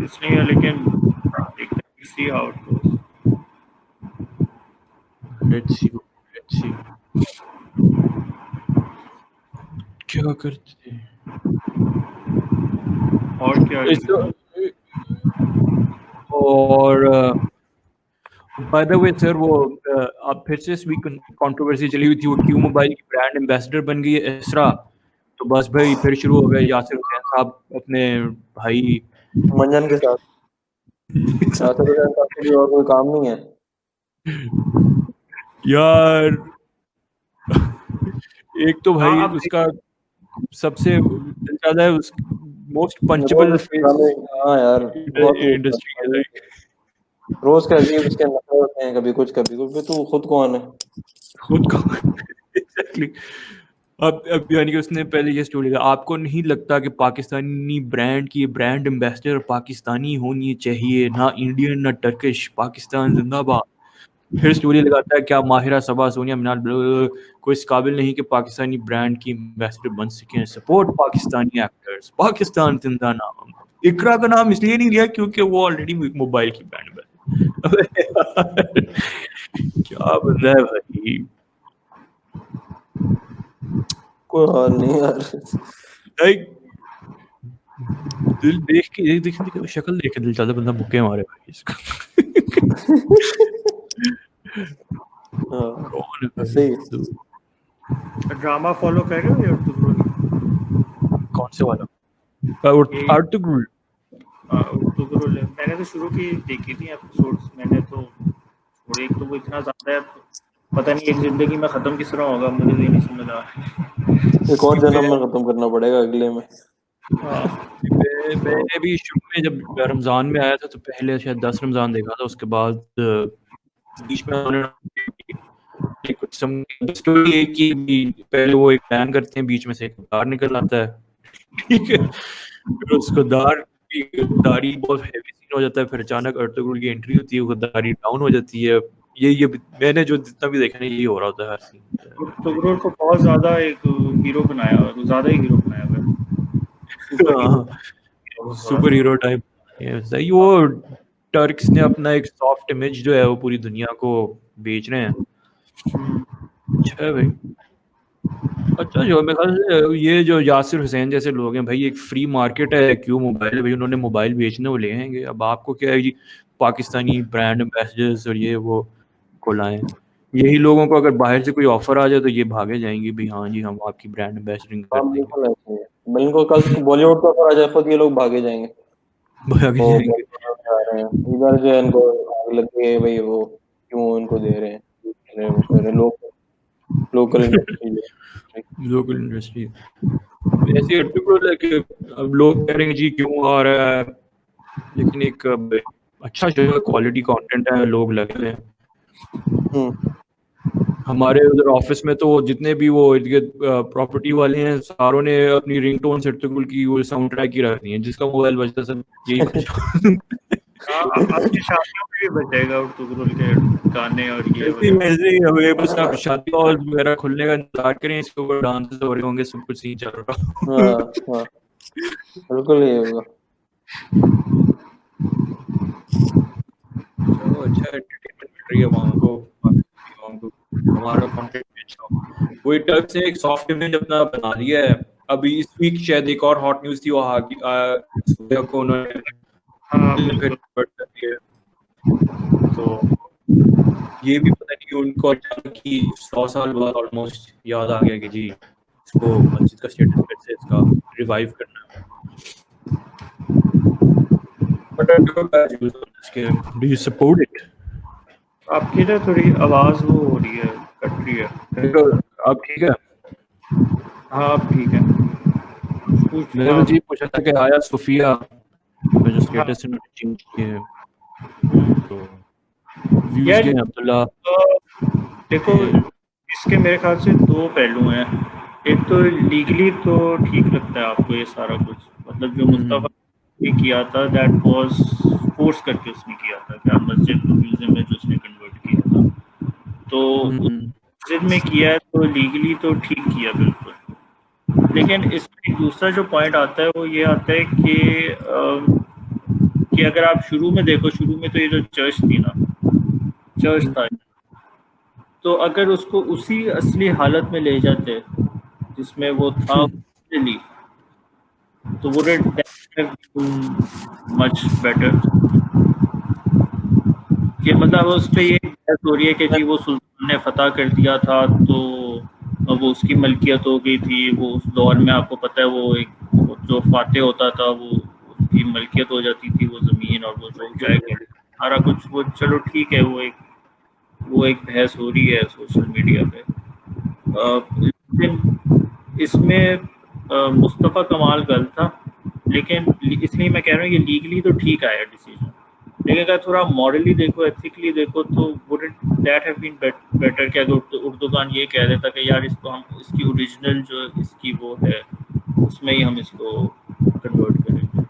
इसलिए, लेकिन see how it goes. Let's see क्या करते हैं। और क्या और बाय द वे सर, वो अब फिर से इस वीक कंट्रोवर्सी चली हुई थी, वो क्यू मोबाइल की ब्रांड एम्बेसडर बन गई है इसरा, तो बस भाई फिर शुरू हो गए यासिर हुसैन साहब अपने भाई मंजन के साथ। यासिर हुसैन साहब को भी और कोई काम नहीं है यार। एक तो भाई उसका सबसे ज्यादा है मोस्ट पंचेबल हाँ यार इंडस्ट्री है, लाइक रोज के अजीब उसके नखरे होते हैं, कभी कुछ तू खुद कौन है, खुद को एग्जैक्टली। अब यानी कि उसने पहले ये स्टोरी का, आपको नहीं लगता कि पाकिस्तानी ब्रांड की ब्रांड एम्बेसडर पाकिस्तानी होनी चाहिए, ना इंडियन ना टर्किश, पाकिस्तान जिंदाबाद। फिर स्टोरी लगाता है क्या माहिरा सबा सोनिया मिनाल कोई इस काबिल नहीं कि पाकिस्तानी ब्रांड की एम्बेसडर बन सके, सपोर्ट पाकिस्तानी एक्टर्स, पाकिस्तान जिंदा नाम। इकरा का नाम इसलिए नहीं लिया क्योंकि वो ऑलरेडी मोबाइल की ब्रांड है। क्या बंदा है भाई, कोई हाल नहीं यार। लाइक दिल देख के शक्ल देख के दिल चाहता बंदा मुक्के मारे भाई इसका। कौन है सही। ड्रामा फॉलो कर रहे हो यार तुम? कौन से वाला? आर्टुगरुल तो मैंने तो शुरू की देखी थी एपिसोड्स, मैंने तो थोड़ी, एक तो वो इतना ज़्यादा है, पता नहीं एक ज़िंदगी में ख़त्म किस तरह होगा, मुझे ये नहीं समझ आ रहा। एक और जन्म में खत्म करना पड़ेगा अगले में। हाँ मैंने भी शुरू में जब रमज़ान में आया था तो पहले शायद 10 रमज़ान देखा था, उसके बाद बीच में उन्होंने कुछ स्टोरी एक की पहले वो एक प्लान करते हैं, बीच में से एक दार निकल आता है, ठीक है, फिर उसको दारी बहुत हैवी सीन हो जाता है, फिर अचानक अर्तुगरुल की एंट्री होती है, वो दारी डाउन हो जाती है। ये मैंने जो जितना भी देखा है यही हो रहा होता है हर सीन। तुगरुल को बहुत ज़्यादा एक हीरो बनाया हुआ है, ज़्यादा ही हीरो बनाया हुआ है, super hero super hero type सही। वो टर्क्स ने अपना एक सॉफ्ट इमेज जो है वो पूरी दुनिया को बेच रहे हैं। अच्छा है भाई। अच्छा जो मेरे ख्याल से ये जो यासिर हुसैन जैसे लोग हैं भाई, एक फ्री मार्केट है, क्यों मोबाइल है भाई, उन्होंने मोबाइल बेचने वो ले आएंगे। अब आपको क्या है जी, पाकिस्तानी ब्रांड एम्बेसडर्स और ये वो को लाएं। यही लोगों को अगर बाहर से कोई ऑफर आ जाए तो ये भागे जाएंगे भी, हाँ जी हम आपकी ब्रांड एम्बेसडरिंग कर हाँ देंगे, बिल्कुल ऐसे ही है। बिल्कुल कल बॉलीवुड का ऑफर आ जाए खुद ये लोग भागे जाएंगे। भागे वो जाएंगे। बॉलीवुड आ रहे हैं इधर जो है, इनको आग लग गई है भाई, वो क्यों इनको दे रहे हैं, ये कर रहे हैं, वो कर रहे हैं, लोकल इंडस्ट्री। लोकल इंडस्ट्री ऐसी अर्टिकुलर है कि अब लोग कह रहे हैं जी क्यों आ रहा है, लेकिन एक अच्छा जो है क्वालिटी कंटेंट है, लोग लगे हुए हैं। हमारे उधर ऑफिस में तो जितने भी वो प्रॉपर्टी वाले हैं सारों ने अपनी रिंगटोन अर्तुगरुल की वो साउंड ट्रैक ही रखनी है, जिसका मोबाइल बजता सब यही बजा। हाँ, आपकी शादियों में भी बचेगा तुगरुल के गाने और ये ऐसे ही वगैरह। वैसे ही हमें बस आप शादी हॉल वगैरह खुलने का इंतजार करें, इसके ऊपर डांस हो रहे होंगे, सब कुछ सीन चल रहा। हाँ हाँ बिल्कुल ये होगा। चलो अच्छा एंटरटेनमेंट मिल रही है वहाँ को, वहाँ को हमारा कंटेंट भी अच्छा हो। वही टर्क से एक सॉफ्ट इमेज अपना बना लिया है। अभी इस वीक शायद एक और हॉट न्यूज़ थी, वो सूर्या को उन्होंने हाँ फिर बिल्कुल। convert कर दिया। तो ये भी पता नहीं उनको अचानक ही 100 साल बाद ऑलमोस्ट याद आ गया कि जी इसको मस्जिद का स्टेटस फिर से इसका रिवाइव करना है। Do you support it? आपकी ना थोड़ी आवाज़ वो हो रही है, कट रही है। अब ठीक है। हाँ अब ठीक है। कुछ मैंने हाँ। बस ये पूछा था कि आया सोफिया का जो हाँ स्टेटस इन्होंने चेंज किए हैं, तो व्यूज यार के हैं अब्दुल्ला देखो, के। इसके मेरे ख्याल से दो पहलू हैं। एक तो लीगली तो ठीक लगता है आपको ये सारा कुछ, मतलब जो मुस्तफ़ा ने किया था दैट वाज फोर्स करके उसने किया था, क्या मस्जिद को म्यूजियम में जो उसने कन्वर्ट किया था, तो मस्जिद में किया है तो लीगली तो ठीक किया बिल्कुल। लेकिन इसमें एक दूसरा जो पॉइंट आता है वो ये आता है कि अगर आप शुरू में देखो, शुरू में तो ये जो चर्च थी ना, चर्च था, तो अगर उसको उसी असली हालत में ले जाते जिसमें वो था originally, तो वुडंट दैट मच बेटर। कि मतलब उस पे ये बहस हो रही है कि जी वो सुल्तान ने फतह कर दिया था तो वो उसकी मलकियत हो गई थी, वो उस दौर में आपको पता है वो एक वो जो फाते होता था वो उसकी मलकियत हो जाती थी वो ज़मीन, और वो जो जायदाद सारा कुछ वो, चलो ठीक है, वो एक बहस हो रही है सोशल मीडिया पे। लेकिन इसमें मुस्तफ़ा कमाल गलत था, लेकिन इसलिए मैं कह रहा हूँ ये लीगली तो ठीक आया डिसीजन, लेकिन अगर थोड़ा मॉरली देखो, एथिकली देखो, तो wouldn't that have been better कि अगर उर्दूगान ये कह देता कि यार इसको हम इसकी ओरिजिनल जो इसकी वो है उसमें ही हम इसको कन्वर्ट करेंगे।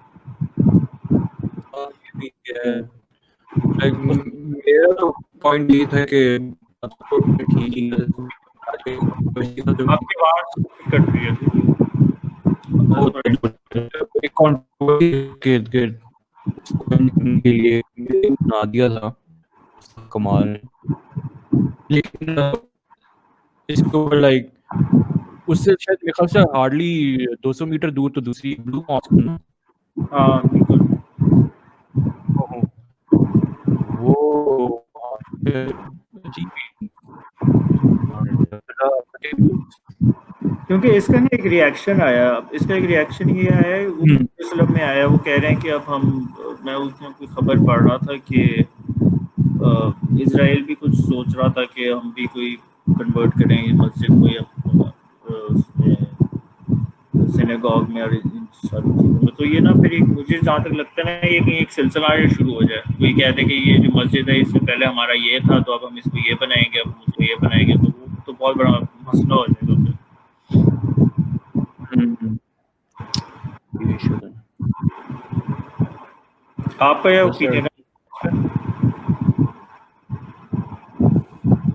मेरा तो पॉइंट ये था कि तो ठीक ही है। आपकी आवाज़ कट रही है। एक कंट्रोवर्सी के लिए बना दिया था कमाल ने, लेकिन इसके ऊपर लाइक उससे शायद मेरे ख्याल से हार्डली 200 मीटर दूर तो दूसरी ब्लू मॉस्क है ना। हाँ बिल्कुल। वो अजीब ही क्योंकि इसका ना एक रिएक्शन आया, इसका एक रिएक्शन ये आया है, वो मुस्लिम में आया, वो कह रहे हैं कि अब हम, मैं उसमें कोई खबर पढ़ रहा था कि इजराइल भी कुछ सोच रहा था कि हम भी कोई कन्वर्ट करेंगे मस्जिद को या सिनेगॉग में और इन सारी चीज़ों में। तो ये ना फिर मुझे जहाँ तक लगता है ना, ये कहीं एक सिलसिला शुरू हो जाए, कोई कहते हैं कि ये जो मस्जिद है इससे पहले हमारा ये था, तो अब हम इसको ये बनाएंगे, अब हम उसको ये बनाएंगे, तो वो तो बहुत बड़ा मसला हो जाएगा फिर। आपका क्या ओपिनियन है?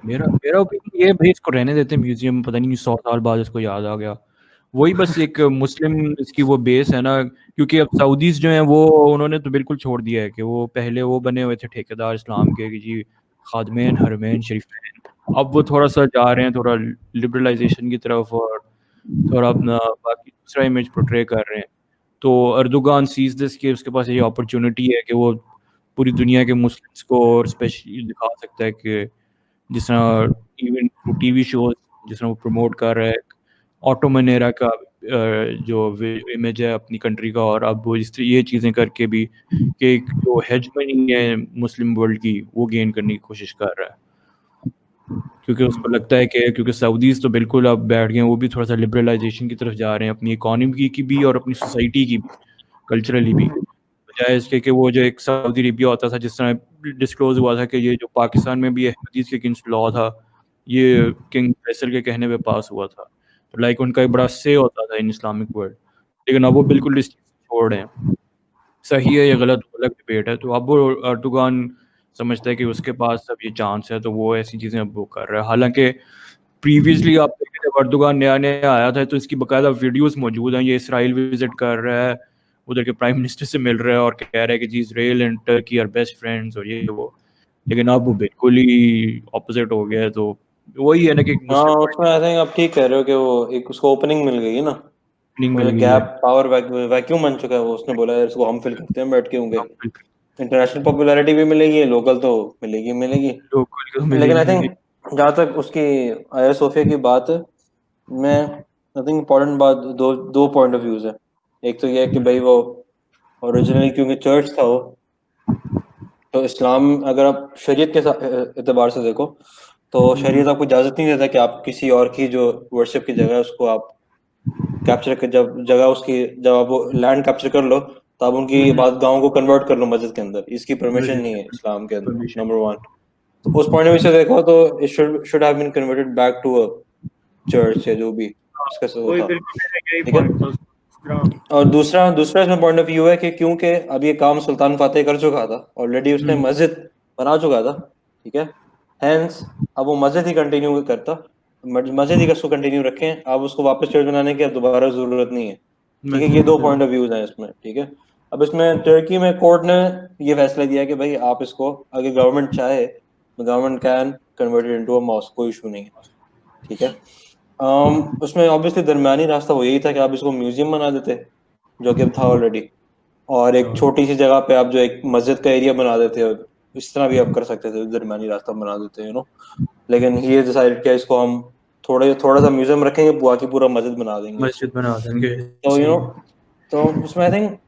मेरा ओपिनियन ये, भाई इसको रहने देते हैं म्यूजियम, पता नहीं 100 साल बाद इसको याद आ गया, वही बस एक मुस्लिम इसकी वो बेस है ना, क्योंकि अब सऊदीज जो हैं वो उन्होंने तो बिल्कुल छोड़ दिया है कि वो पहले वो बने हुए थे ठेकेदार इस्लाम के कि जी खादमैन हरमैन शरीफैन, अब वो थोड़ा सा जा रहे हैं थोड़ा लिबरलाइजेशन की तरफ और थोड़ा अपना बाकी दूसरा इमेज पोर्ट्रे कर रहे हैं। तो अर्दोगान सीज दिस कि उसके पास ये अपॉर्चुनिटी है कि वो पूरी दुनिया के मुस्लिम्स को और स्पेशली दिखा सकता है कि जिस तरह इवन टीवी शोज जिस तरह वो प्रमोट कर रहा है ऑटोमन एरा का जो इमेज है अपनी कंट्री का, और अब वो ये चीज़ें करके भी कि एक जो हेजमनी है मुस्लिम वर्ल्ड की वो गेन करने की कोशिश कर रहा है, क्योंकि उसको लगता है कि क्योंकि सऊदीज तो बिल्कुल अब बैठ गए, वो भी थोड़ा सा लिबरलाइजेशन की तरफ जा रहे हैं अपनी इकोनॉमी की भी और अपनी सोसाइटी की भी, कल्चरली भी, बजाय इसके कि वो जो एक सऊदी अरेबिया होता था, जिस तरह डिस्क्लोज हुआ था कि ये जो पाकिस्तान में भी अहमदीज के अगेंस्ट लॉ था, ये किंग फैसल के कहने पे पास हुआ था, तो लाइक उनका एक बड़ा से होता था इन इस्लामिक वर्ल्ड, लेकिन अब वो बिल्कुल इस चीज़ को छोड़ रहे हैं। सही है या गलत अलग डिबेट है, तो अब वो अर्दोगान समझता है कि उसके पास अब ये चांस है, तो वो ऐसी चीज़ें अब वो कर रहा है। हालांकि प्रीवियसली आप देखें जब अर्दोगान नया नया आया था तो इसकी बाकायदा वीडियोस मौजूद हैं, ये इसराइल विजिट कर रहा है, उधर के प्राइम मिनिस्टर से मिल रहा है और कह रहा है कि जी Israel and Turkey are best friends और ये वो, लेकिन अब वो बिल्कुल ही ऑपोजिट हो गया है। तो वही है ना कि हाँ, उसमें आई थिंक आप ठीक कह रहे हो कि वो एक उसको ओपनिंग मिल गई है ना, मिल गई गैप है, पावर वैक्यूम बन चुका है, वो उसने बोला यार इसको हम फिल करते हैं बैठ के, होंगे इंटरनेशनल पॉपुलैरिटी भी मिलेगी, लोकल तो मिलेगी लेकिन आई थिंक जहाँ तक उसकी आया सोफिया की बात है, मैं आई थिंक इम्पोर्टेंट बात दो पॉइंट ऑफ व्यूज है। एक तो ये है कि भाई वो ओरिजिनली क्योंकि चर्च था वो, तो इस्लाम अगर आप शरीयत के एतबार से देखो तो शरीयत आपको इजाजत नहीं देता कि आप किसी और की जो वर्शिप की जगह है उसको आप कैप्चर कर, जब आप वो लैंड कैप्चर कर लो तो आप उनकी इबादत गाहों को कन्वर्ट कर लो मस्जिद के अंदर, इसकी परमिशन नहीं है इस्लाम के अंदर, नंबर 1। तो उस पॉइंट ऑफ व्यू से देखो तो it should have been converted back to a church या जो भी इसका वो था, ठीक है। और दूसरा इसमें पॉइंट ऑफ व्यू है कि क्योंकि अब ये काम सुल्तान फातेह कर चुका था ऑलरेडी, उसने मस्जिद बना चुका था, ठीक है, हेंस अब वो मस्जिद ही कंटिन्यू करता, मस्जिद ही उसको कंटिन्यू रखें, अब उसको वापस चर्च बनाने की अब दोबारा जरूरत नहीं है, ठीक है। ये दो पॉइंट ऑफ व्यूज हैं इसमें, ठीक है। अब इसमें तुर्की में कोर्ट ने ये फैसला दिया कि भाई आप इसको अगर गवर्नमेंट चाहे तो government can convert it into a mosque, कोई इशू नहीं है, ठीक है। उसमें ऑब्वियसली दरमियानी रास्ता वो यही था कि आप इसको म्यूजियम बना देते, जो कि अब था ऑलरेडी, और एक छोटी सी जगह पे आप जो एक मस्जिद का एरिया बना देते हो, इस तरह भी आप कर सकते थे, दरमियानी रास्ता बना देते यू नो। लेकिन ये डिसाइड किया इसको हम थोड़ा सा म्यूजियम रखेंगे, बाकी पूरा मस्जिद बना देंगे, मस्जिद बना देंगे, तो यू नो। तो उसमें आई थिंक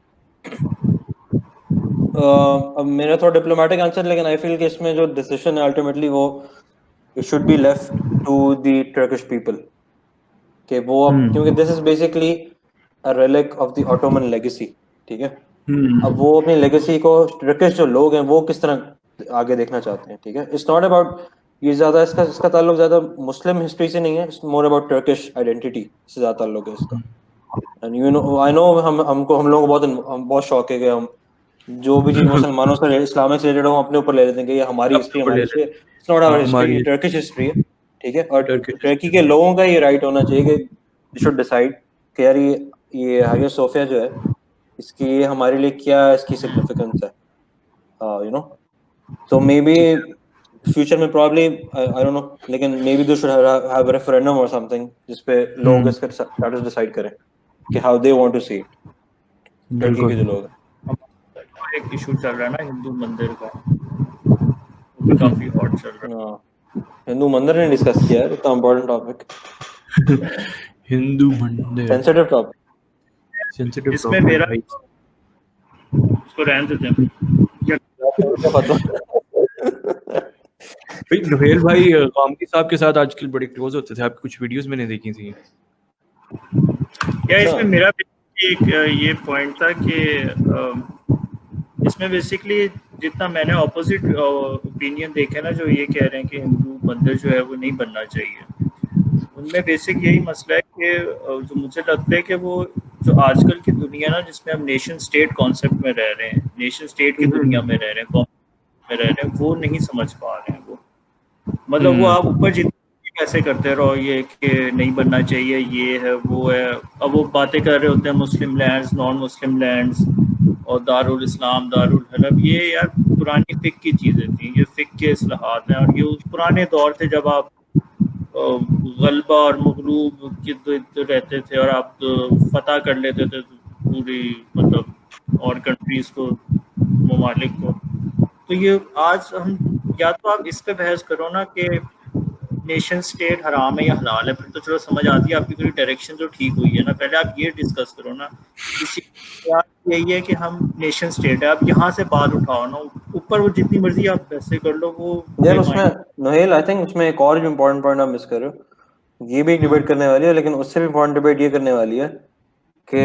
अब मेरा थोड़ा डिप्लोमेटिक आंसर, लेकिन आई फील कि इसमें जो डिसीजन है अल्टीमेटली वो it should be left to the Turkish people, कि वो अब क्योंकि this is basically a relic of the Ottoman legacy, ठीक है। अब वो अपनी लेगेसी को टर्किश जो लोग हैं वो किस तरह आगे देखना चाहते हैं, ठीक है। इट्स नॉट अबाउट ये ज्यादा इसका ताल्लुक ज्यादा मुस्लिम हिस्ट्री से नहीं है, it's more about Turkish identity से ज्यादा ताल्लुक है इसका। And you know I know हम लोगों को बहुत शौक है कि हम जो भी चीज मुसलमानों से इस्लामिक से रिलेटेड हो अपने ऊपर ले लेते हैं कि ये हमारी history, it's not our history, Turkish history है, ठीक है। और टर्की के लोगों का ये राइट होना चाहिए कि दे शुड डिसाइड कि यार ये हागिया सोफिया जो है इसकी हमारे लिए क्या इसकी सिग्निफिकेंस है, यू नो। तो मे बी फ्यूचर में प्रॉब्ली आई डोंट नो, लेकिन maybe they should have a referendum और समथिंग जिस पे लोग इसका स्टेटस डिसाइड करें कि how they want to see it, Turkey के जो लोग हैं। एक इशू चल रहा है ना हिंदू मंदिर का, वो भी काफी हॉट चल रहा है। हिंदू मंदिर ने डिस्कस किया है, इतना इम्पोर्टेंट टॉपिक। हिंदू मंदिर सेंसिटिव टॉपिक। सेंसिटिव इसमें टॉपिक मेरा भाई। उसको रहने देते हैं या भाई नोहेल भाई कामकी साहब के साथ आजकल बड़े क्लोज होते थे, आपकी कुछ वीडियोस मैंने देखी थी। या इसमें मेरा एक ये पॉइंट था कि इसमें बेसिकली जितना मैंने ऑपोजिट ओपिनियन देखे ना, जो ये कह रहे हैं कि हिंदू मंदिर जो है वो नहीं बनना चाहिए, उनमें बेसिक यही मसला है कि जो मुझे लगता है कि वो जो आजकल की दुनिया ना, जिसमें हम नेशन स्टेट कॉन्सेप्ट में रह रहे हैं, नेशन स्टेट की दुनिया में रह रहे हैं, में रह रहे हैं, वो नहीं समझ पा रहे हैं। वो मतलब वो आप ऊपर जितने कैसे करते रहो ये कि नहीं बनना चाहिए, ये है वो है, अब वो बातें कर रहे होते हैं मुस्लिम लैंड्स, नॉन मुस्लिम लैंड्स और दारुल इस्लाम, दारुल हरब, ये यार पुरानी फिक की चीज़ें थी, ये फिक के इस्लाहात हैं। और ये उस पुराने दौर थे जब आप गलबा और मगलूब रहते थे और आप फतह कर लेते थे पूरी मतलब और कंट्रीज़ को, ममालिक को। तो ये आज हम या तो आप इस पे बहस करो ना कि नेशन स्टेट हराम है या हलाल है, फिर तो चलो समझ आती है आपकी पूरी डायरेक्शन जो ठीक हुई है ना। पहले आप ये डिस्कस करो ना, इसी यही है कि हम नेशन स्टेट है, आप यहाँ से बात उठाओ ना, ऊपर वो जितनी मर्जी आप वैसे कर लो। वो यार उसमें नोहेल आई थिंक उसमें एक और इम्पोर्टेंट पॉइंट आप मिस कर रहे हो। ये भी एक डिबेट करने वाली है, लेकिन उससे भी इम्पोर्टेंट डिबेट ये करने वाली है कि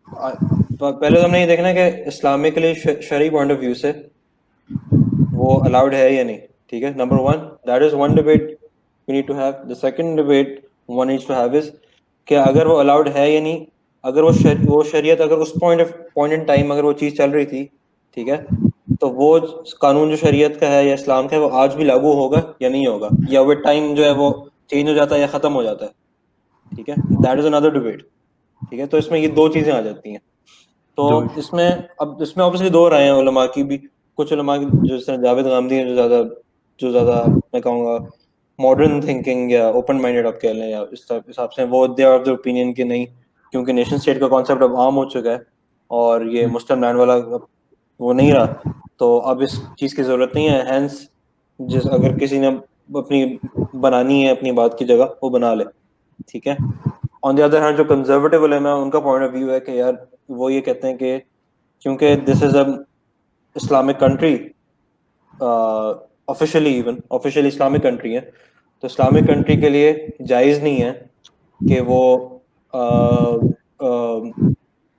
पहले तो हमने ये देखना है कि इस्लामिकली शरई पॉइंट ऑफ व्यू से वो अलाउड है या नहीं। ठीक है, number one, that is one debate we need to have. The second debate one needs to have is कि अगर वो अलाउड है या नहीं, अगर वो शरीयत अगर उस पॉइंट इन टाइम अगर वो चीज़ चल रही थी, ठीक है, तो वो कानून जो शरीयत का है या इस्लाम का है वो आज भी लागू होगा या नहीं होगा, या वो टाइम जो है वो चेंज हो जाता है या ख़त्म हो जाता है। ठीक है, दैट इज़ अनदर डिबेट। ठीक है, तो इसमें ये दो चीज़ें आ जाती हैं। तो इसमें अब इसमें ऑब्वियसली दो राय हैं उलमा की भी। कुछ उलमा की जो जावेद गामदी हैं, जो ज़्यादा मैं कहूँगा मॉडर्न थिंकिंग या ओपन माइंडेड आप कह लें, या इस हिसाब से वो they are of the opinion कि नहीं, क्योंकि नेशन स्टेट का कॉन्सेप्ट अब आम हो चुका है और ये मुस्लिम लैंड वाला वो नहीं रहा, तो अब इस चीज़ की ज़रूरत नहीं है। हैंस अगर किसी ने अपनी बनानी है अपनी बात की जगह, वो बना ले। ठीक है, ऑन द अदर हैंड जो कंजर्वेटिव उलेमा है उनका पॉइंट ऑफ व्यू है कि यार वो ये कहते हैं कि क्योंकि this is a Islamic country, officially Islamic country है, तो इस्लामिक कंट्री के लिए जायज़ नहीं है कि वो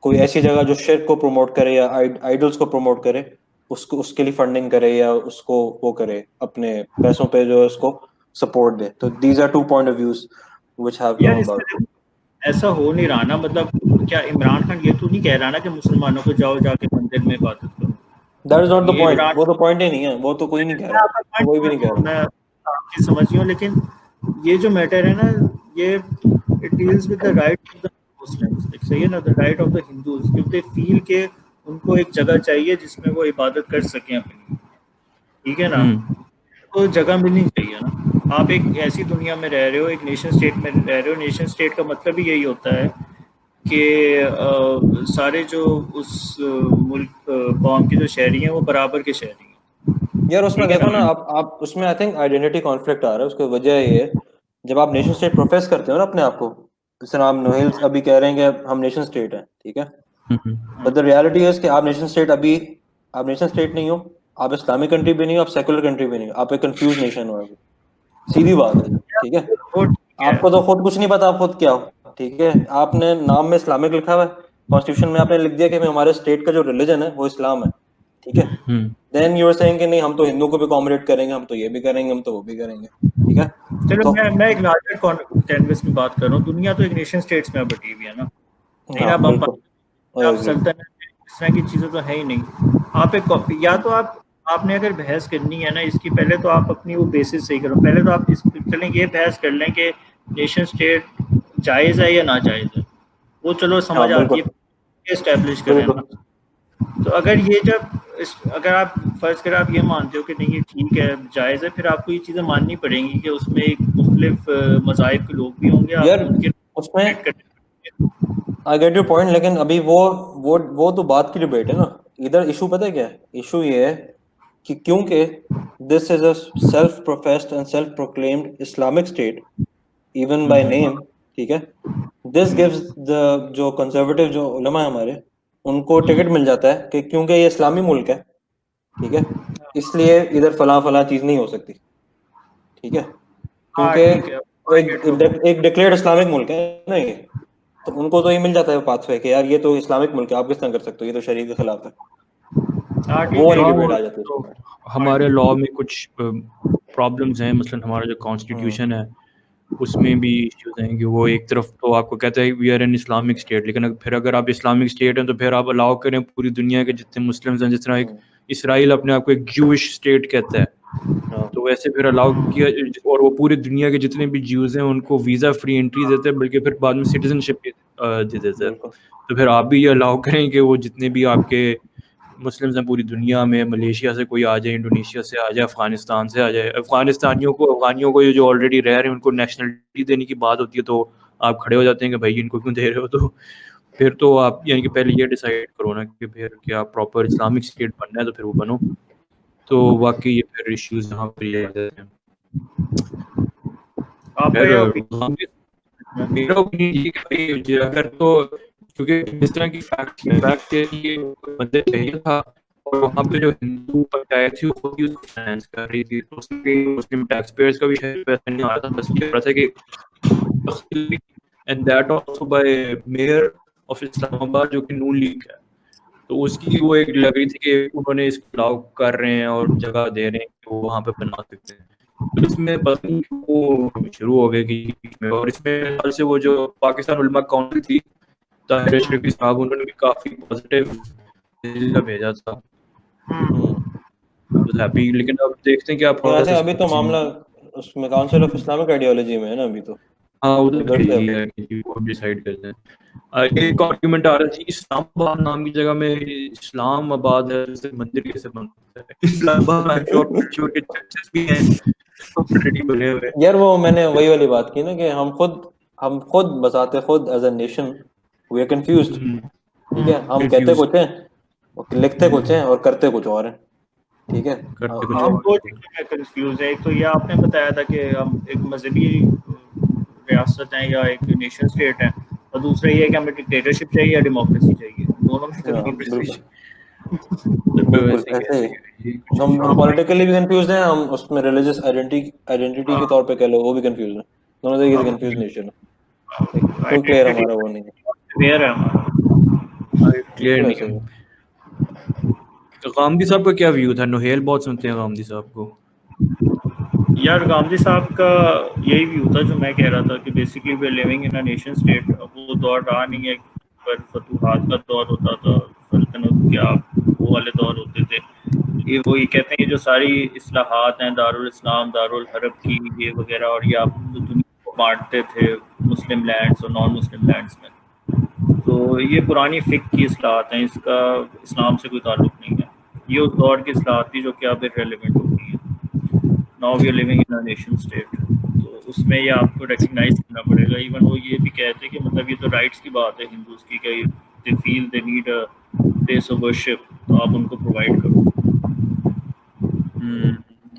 कोई ऐसी जगह जो शिर्क को प्रमोट करे या आइडल्स को प्रमोट करे, उसके लिए फंडिंग करे या उसको वो करे, अपने पैसों पे जो है उसको सपोर्ट दे। तो these are two point of views which have come about. ऐसा हो नहीं रहा ना, मतलब क्या इमरान खान ये तो नहीं कह रहा ना कि मुसलमानों को जाओ जाके मंदिर में इबादत करो। That is not the point, वो तो पॉइंट ही नहीं है, वो तो कोई नहीं कह रहा, कोई भी नहीं कह रहा। मैं आपकी समझिए, लेकिन ये जो मैटर है ना, ये it deals with the right of the Muslims, सही है ना, the right of the Hindus, if they feel के उनको एक जगह चाहिए जिसमें वो इबादत कर सकें अपनी, ठीक है ना, तो जगह मिलनी चाहिए ना। आप एक ऐसी दुनिया में रह रहे हो, एक नेशन स्टेट में रह रहे हो, नेशन स्टेट का मतलब ही यही होता है कि सारे जो उस मुल्क कौम के जो शहरी हैं वो बराबर के शहरी हैं। यार उसमें देखो ना, आप उसमें आई थिंक आइडेंटिटी कॉन्फ्लिक्ट आ रहा है। उसकी वजह ये है, जब आप नेशन स्टेट प्रोफेस करते हो ना अपने आप को, जैसे आप नोहेल अभी कह रहे हैं कि हम नेशन स्टेट हैं, ठीक है, बट द रियलिटी है कि आप नेशन स्टेट नहीं हो, आप इस्लामिक कंट्री भी नहीं हो, आप सेकुलर कंट्री भी नहीं हो, आप एक कंफ्यूज नेशन हो। सीधी बात है, ठीक है, आपको तो खुद कुछ नहीं पता आप खुद क्या हो। ठीक है, आपने नाम में इस्लामिक लिखा हुआ है, कॉन्स्टिट्यूशन में आपने लिख दिया कि हमारे स्टेट का जो रिलीजन है वो इस्लाम है, ठीक है, देन यू आर सेइंग कि नहीं हम तो हिंदू को भी अकोमोडेट करेंगे, हम तो ये भी करेंगे, हम तो वो भी करेंगे। ठीक है, चलो तो मैं एक लार्जर कैनवस में बात कर रहा हूँ। दुनिया तो एक नेशन स्टेट्स में बटी हुई है ना, नहीं ना, आप सल्तनत इस तरह की चीज़ें तो है ही नहीं। आप एक या तो आपने अगर बहस करनी है ना इसकी, पहले तो आप अपनी वो बेसिस सही करो। पहले तो आप इस चलें ये बहस कर लें कि नेशन स्टेट जायज़ है या ना जायज़ है, वो चलो समझ आती है, इस्टेब्लिश करें ना। तो अगर ये अगर आप फर्ज करें आप ये मानते हो कि नहीं ये ठीक है जायज़ है, फिर आपको ये चीज़ें माननी पड़ेंगी कि उसमें एक मुख्तलिफ मज़ाहिब के लोग भी होंगे, यार उनके उसमें आई गेट योर पॉइंट, लेकिन अभी वो तो बात की डिबेट है ना। इधर इशू पता है क्या है? इशू ये है कि क्योंकि this is a self professed and self proclaimed Islamic state even by name, ठीक है। दिस गिव्स द जो कंजर्वेटिव जो उलमा है हमारे, उनको टिकट मिल जाता है कि क्योंकि ये इस्लामी मुल्क है, ठीक है, इसलिए इधर फला फला चीज नहीं हो सकती, ठीक है, हाँ क्योंकि ठीक है, I get your point. एक डिक्लेयर्ड इस्लामिक मुल्क है ना ये, तो उनको तो ये मिल जाता है पाथवे कि यार ये तो इस्लामिक मुल्क है, आप किस तरह कर सकते हो, ये तो शरीयत के खिलाफ है। हाँ वो ठीक है, वाली हाँ, डिबेट वो आ जाती है तो उसमें। हमारे लॉ में कुछ प्रॉब्लम्स हैं, मसलन हमारा जो कॉन्स्टिट्यूशन है उसमें भी इश्यूज हैं कि वो एक तरफ तो आपको कहता है we are an Islamic state, लेकिन फिर अगर आप इस्लामिक स्टेट हैं तो फिर आप अलाउ करें पूरी दुनिया के जितने मुस्लिम्स हैं, जिस तरह एक इसराइल अपने आप को एक जूइश स्टेट कहता है, हाँ, तो वैसे फिर अलाउ किया, और वो पूरी दुनिया के जितने भी ज्यूज हैं उनको वीज़ा फ्री एंट्री देते हैं, बल्कि फिर बाद में सिटीजनशिप भी दे देते हैं। बिल्कुल। तो फिर आप भी ये अलाउ करें कि वो जितने भी आपके मुस्लिम्स हैं पूरी दुनिया में, मलेशिया से कोई आ जाए, इंडोनेशिया से आ जाए, अफगानिस्तान से आ जाए, अफगानियों को ये जो ऑलरेडी रह रहे हैं उनको नेशनलिटी देने की बात होती है, तो आप खड़े हो जाते हैं कि भाई इनको क्यों दे रहे हो। तो फिर तो आप यानी कि पहले ये डिसाइड करो ना कि फिर क्या प्रॉपर इस्लामिक स्टेट बनना है तो फिर वो बनो। तो वाकई ये फिर इश्यूज यहाँ पर ये आ जाते हैं। आपका खैर ये opinion मेरा ओपिनियन ये कि भाई ये अगर तो, क्योंकि इस तरह की फैक्ट है कि ये बंदे चाहिए था, और वहाँ पे जो हिंदू पंचायत थी वो भी उसको फाइनेंस कर रही थी, तो उसमें मुस्लिम टैक्स पेयर्स का भी शायद पैसा नहीं आ रहा था, बस ये हो रहा था कि and that also by mayor of Islamabad जो कि नून लीग है, तो उसकी वो एक लग रही थी कि उन्होंने इसको अलाउ कर रहे हैं और जगह दे रहे हैं कि वो वहाँ पे बना सकते हैं। तो इसमें पता नहीं वो शुरू हो गए कि बीच में, और इसमें मेरे ख्याल से वो जो पाकिस्तान उलमा काउंसिल थी, ताहिर शरीफी साहब, उन्होंने भी काफी पॉजिटिव भेजा था, हैप्पी। लेकिन अब देखते हैं क्या वैसे प्रोसेस अभी तो मामला उसमें काउंसिल ऑफ इस्लामिक आइडियोलॉजी में है ना अभी तो, हाँ उधर उधर से यही है कि वो डिसाइड करते हैं। एक आर्ग्यूमेंट आ रहा था इस्लामाबाद नाम की जगह में इस्लामाबाद है, जैसे मंदिर कैसे बनता है इस्लामाबाद में, श्योर के चर्चेस भी हैं ऑलरेडी बने हुए। यार वो मैंने वही वाली बात की ना कि हम खुद बसाते खुद as a nation we are confused, ठीक है, हम कहते कंफ्यूज कुछ हैं और लिखते कुछ हैं और करते कुछ और हैं, ठीक है। करते कुछ हम और। दो चीज़ों में कंफ्यूज है। एक तो ये आपने बताया था कि हम एक मजहबी रियासत हैं या एक नेशन स्टेट है, और दूसरा ये है कि हमें डिक्टेटरशिप चाहिए या डेमोक्रेसी चाहिए। दोनों में हाँ, कंफ्यूज बिल्कुल वैसे ही ऐसे ही। है, ये कुछ हम हाँ पॉलिटिकली भी कंफ्यूज हैं, हम उसमें रिलीजियस आइडेंटिटी के तौर पे कह लो वो भी कंफ्यूज हैं, दोनों तरीके से कंफ्यूज नेशन है, कोई क्लियर आइडेंटिटी हमारा वो नहीं है, वेयर है हमारा। क्लियर बिल्कुल नहीं ऐसे ही है। है। तो गांधी साहब का क्या व्यू था? नोहेल बहुत सुनते हैं गांधी साहब को। यार गांधी साहब का यही व्यू था जो मैं कह रहा था कि basically we are living in a nation state. वो दौर रहा नहीं है पर फतूहात का दौर होता था, सल्तनत क्या वो वाले दौर होते थे। ये कहते हैं कि जो सारी इस्लाहात हैं दारुल इस्लाम दारुल हरब की ये वगैरह, और ये आप दुनिया को बांटते थे मुस्लिम लैंड्स और नॉन मुस्लिम लैंड्स में, तो ये पुरानी फ़िक की इस्लाहत हैं, इसका इस्लाम से कोई ताल्लुक नहीं है। ये उस दौर की इस्लाहत थी जो कि अब इररिलेवेंट हो गई है। Now we are living in a nation state, तो उसमें ये आपको रिकग्नाइज करना पड़ेगा। इवन वो ये भी कहते हैं कि मतलब ये तो राइट्स की बात है हिंदूज की, कि they feel they need a place of worship, तो आप उनको प्रोवाइड करो।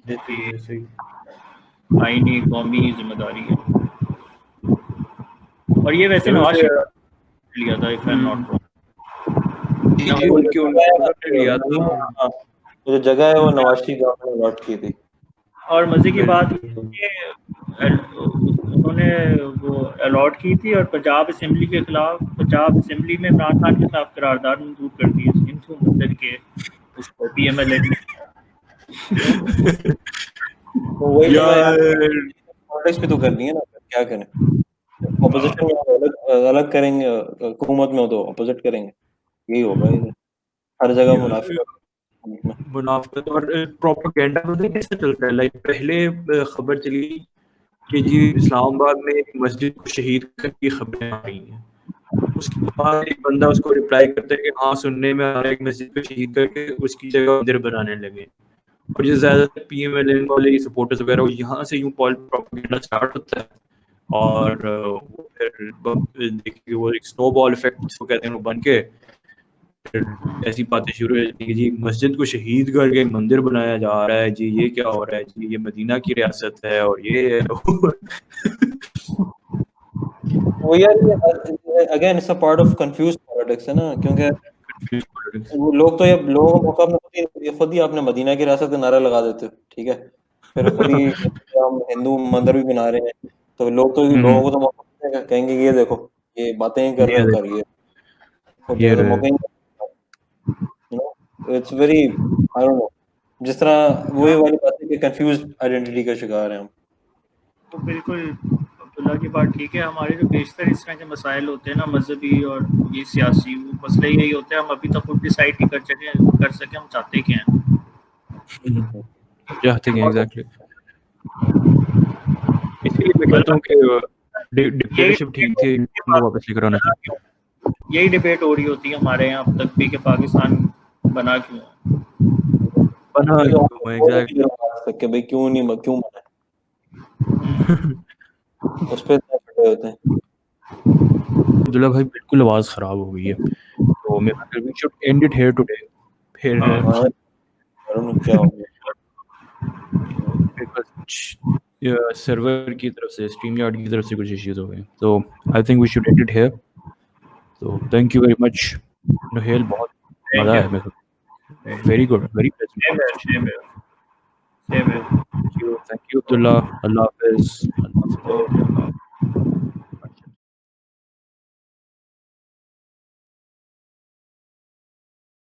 ये तो सही ये है, सही। आईनी कौमी जिम्मेदारी है, और ये वैसे चलो नवाज फिर शरीफ ने लिया था इफ आई एम नॉट जी जी, वो जो उनके जगह है उन्होंने लिया था। हाँ, वो जो जगह है वो नवाज शरीफ गवर्नमेंट ने अलॉट की थी। और मज़े की बात ये बिल्कुल। है कि उन्होंने वो अलॉट की थी, और पंजाब असेंबली के खिलाफ, पंजाब असेंबली में इमरान खान के खिलाफ करारदाद मंजूर कर दी है हिंदू मंदिर के उसको PMLN में। तो वही तो मैं यार, यार पॉलिटिक्स भी तो करनी है ना, क्या करें, ऑपोजिशन में हो अलग अलग करेंगे, हुकूमत में हो तो अपोजिट करेंगे, यही होगा इधर, हर जगह मुनाफिक में। मुनाफिकत और प्रोपेगेंडा पता है कैसे चलता है। लाइक पहले खबर चली कि जी इस्लामाबाद में एक मस्जिद को शहीद करने की खबरें आ रही हैं, उसके बाद एक बंदा उसको रिप्लाई करता है कि हाँ सुनने में आ रहा है एक मस्जिद को शहीद करके उसकी जगह मंदिर बनाने लगे। और ये ज्यादातर PMLN वाले सपोर्टर्स वगैरह वो यहाँ से यूं प्रोपेगेंडा स्टार्ट होता है, और वो फिर देखिए वो एक स्नोबॉल इफेक्ट जिसको कहते हैं वो बन के फिर ऐसी बातें शुरू हो जाती है कि जी मस्जिद को शहीद करके एक मंदिर बनाया जा रहा है, जी ये क्या हो रहा है, जी ये मदीना की रियासत है और ये है वो यार again it's a part of confuse politics है ना, क्योंकि confused politics. वो लोग तो ये लोगों को मौका अपने खुद ही आपने मदीना की रियासत का नारा लगा देते हो, ठीक है, फिर खुद ही हम हिंदू मंदिर भी बना रहे हैं, तो लोग तो लोगों को तो मौका मिलेगा, कहेंगे ये देखो ये बातें ही कर रहे ये हो, देखो, करिए, खुद ये जैसे रहे। मौका ही, you know, it's very, I don't know, जिस तरह वही वाली बात है कि कंफ्यूज आइडेंटिटी का शिकार हैं हम। तो बिल्कुल अब्दुल्ला की बात ठीक है। हमारे जो बेशतर इस तरह के मसाइल होते हैं ना, मजहबी और ये सियासी, वो मसले यही होते हैं, हम अभी तक खुद डिसाइड नहीं कर सके हम चाहते क्या हैं। चाहते हैं एग्जैक्टली। इसीलिए मैं कहता हूँ मतलब कि यही डिक्टेटरशिप ठीक थी, इनको वापस लेकर आना चाहिए। यही डिबेट हो रही होती है हमारे यहाँ अब तक भी कि पाकिस्तान बना क्यों है। बना ये तो क्यों है, एग्जैक्टली। आज तक के भाई क्यों नहीं, क्यों बना, उस पर इतने खड़े होते हैं। अब्दुल्ला भाई बिल्कुल आवाज़ ख़राब हो गई है, तो मेरा ख्याल we should end it here today. फिर हाँ हाँ, I don't know क्या हो गया। सर्वर की तरफ से, स्ट्रीम यार्ड की तरफ से कुछ इश्यूज हो गए, तो I think we should end it here. तो थैंक यू वेरी मच नहेल, बहुत थैंक मज़ा यू। आया मेरे को, very good, very pleasant same है, कॉन्वर्सेशन। सेम है, सेम है। थैंक यू अब्दुल्ला, अल्लाह हाफिज़। ओके।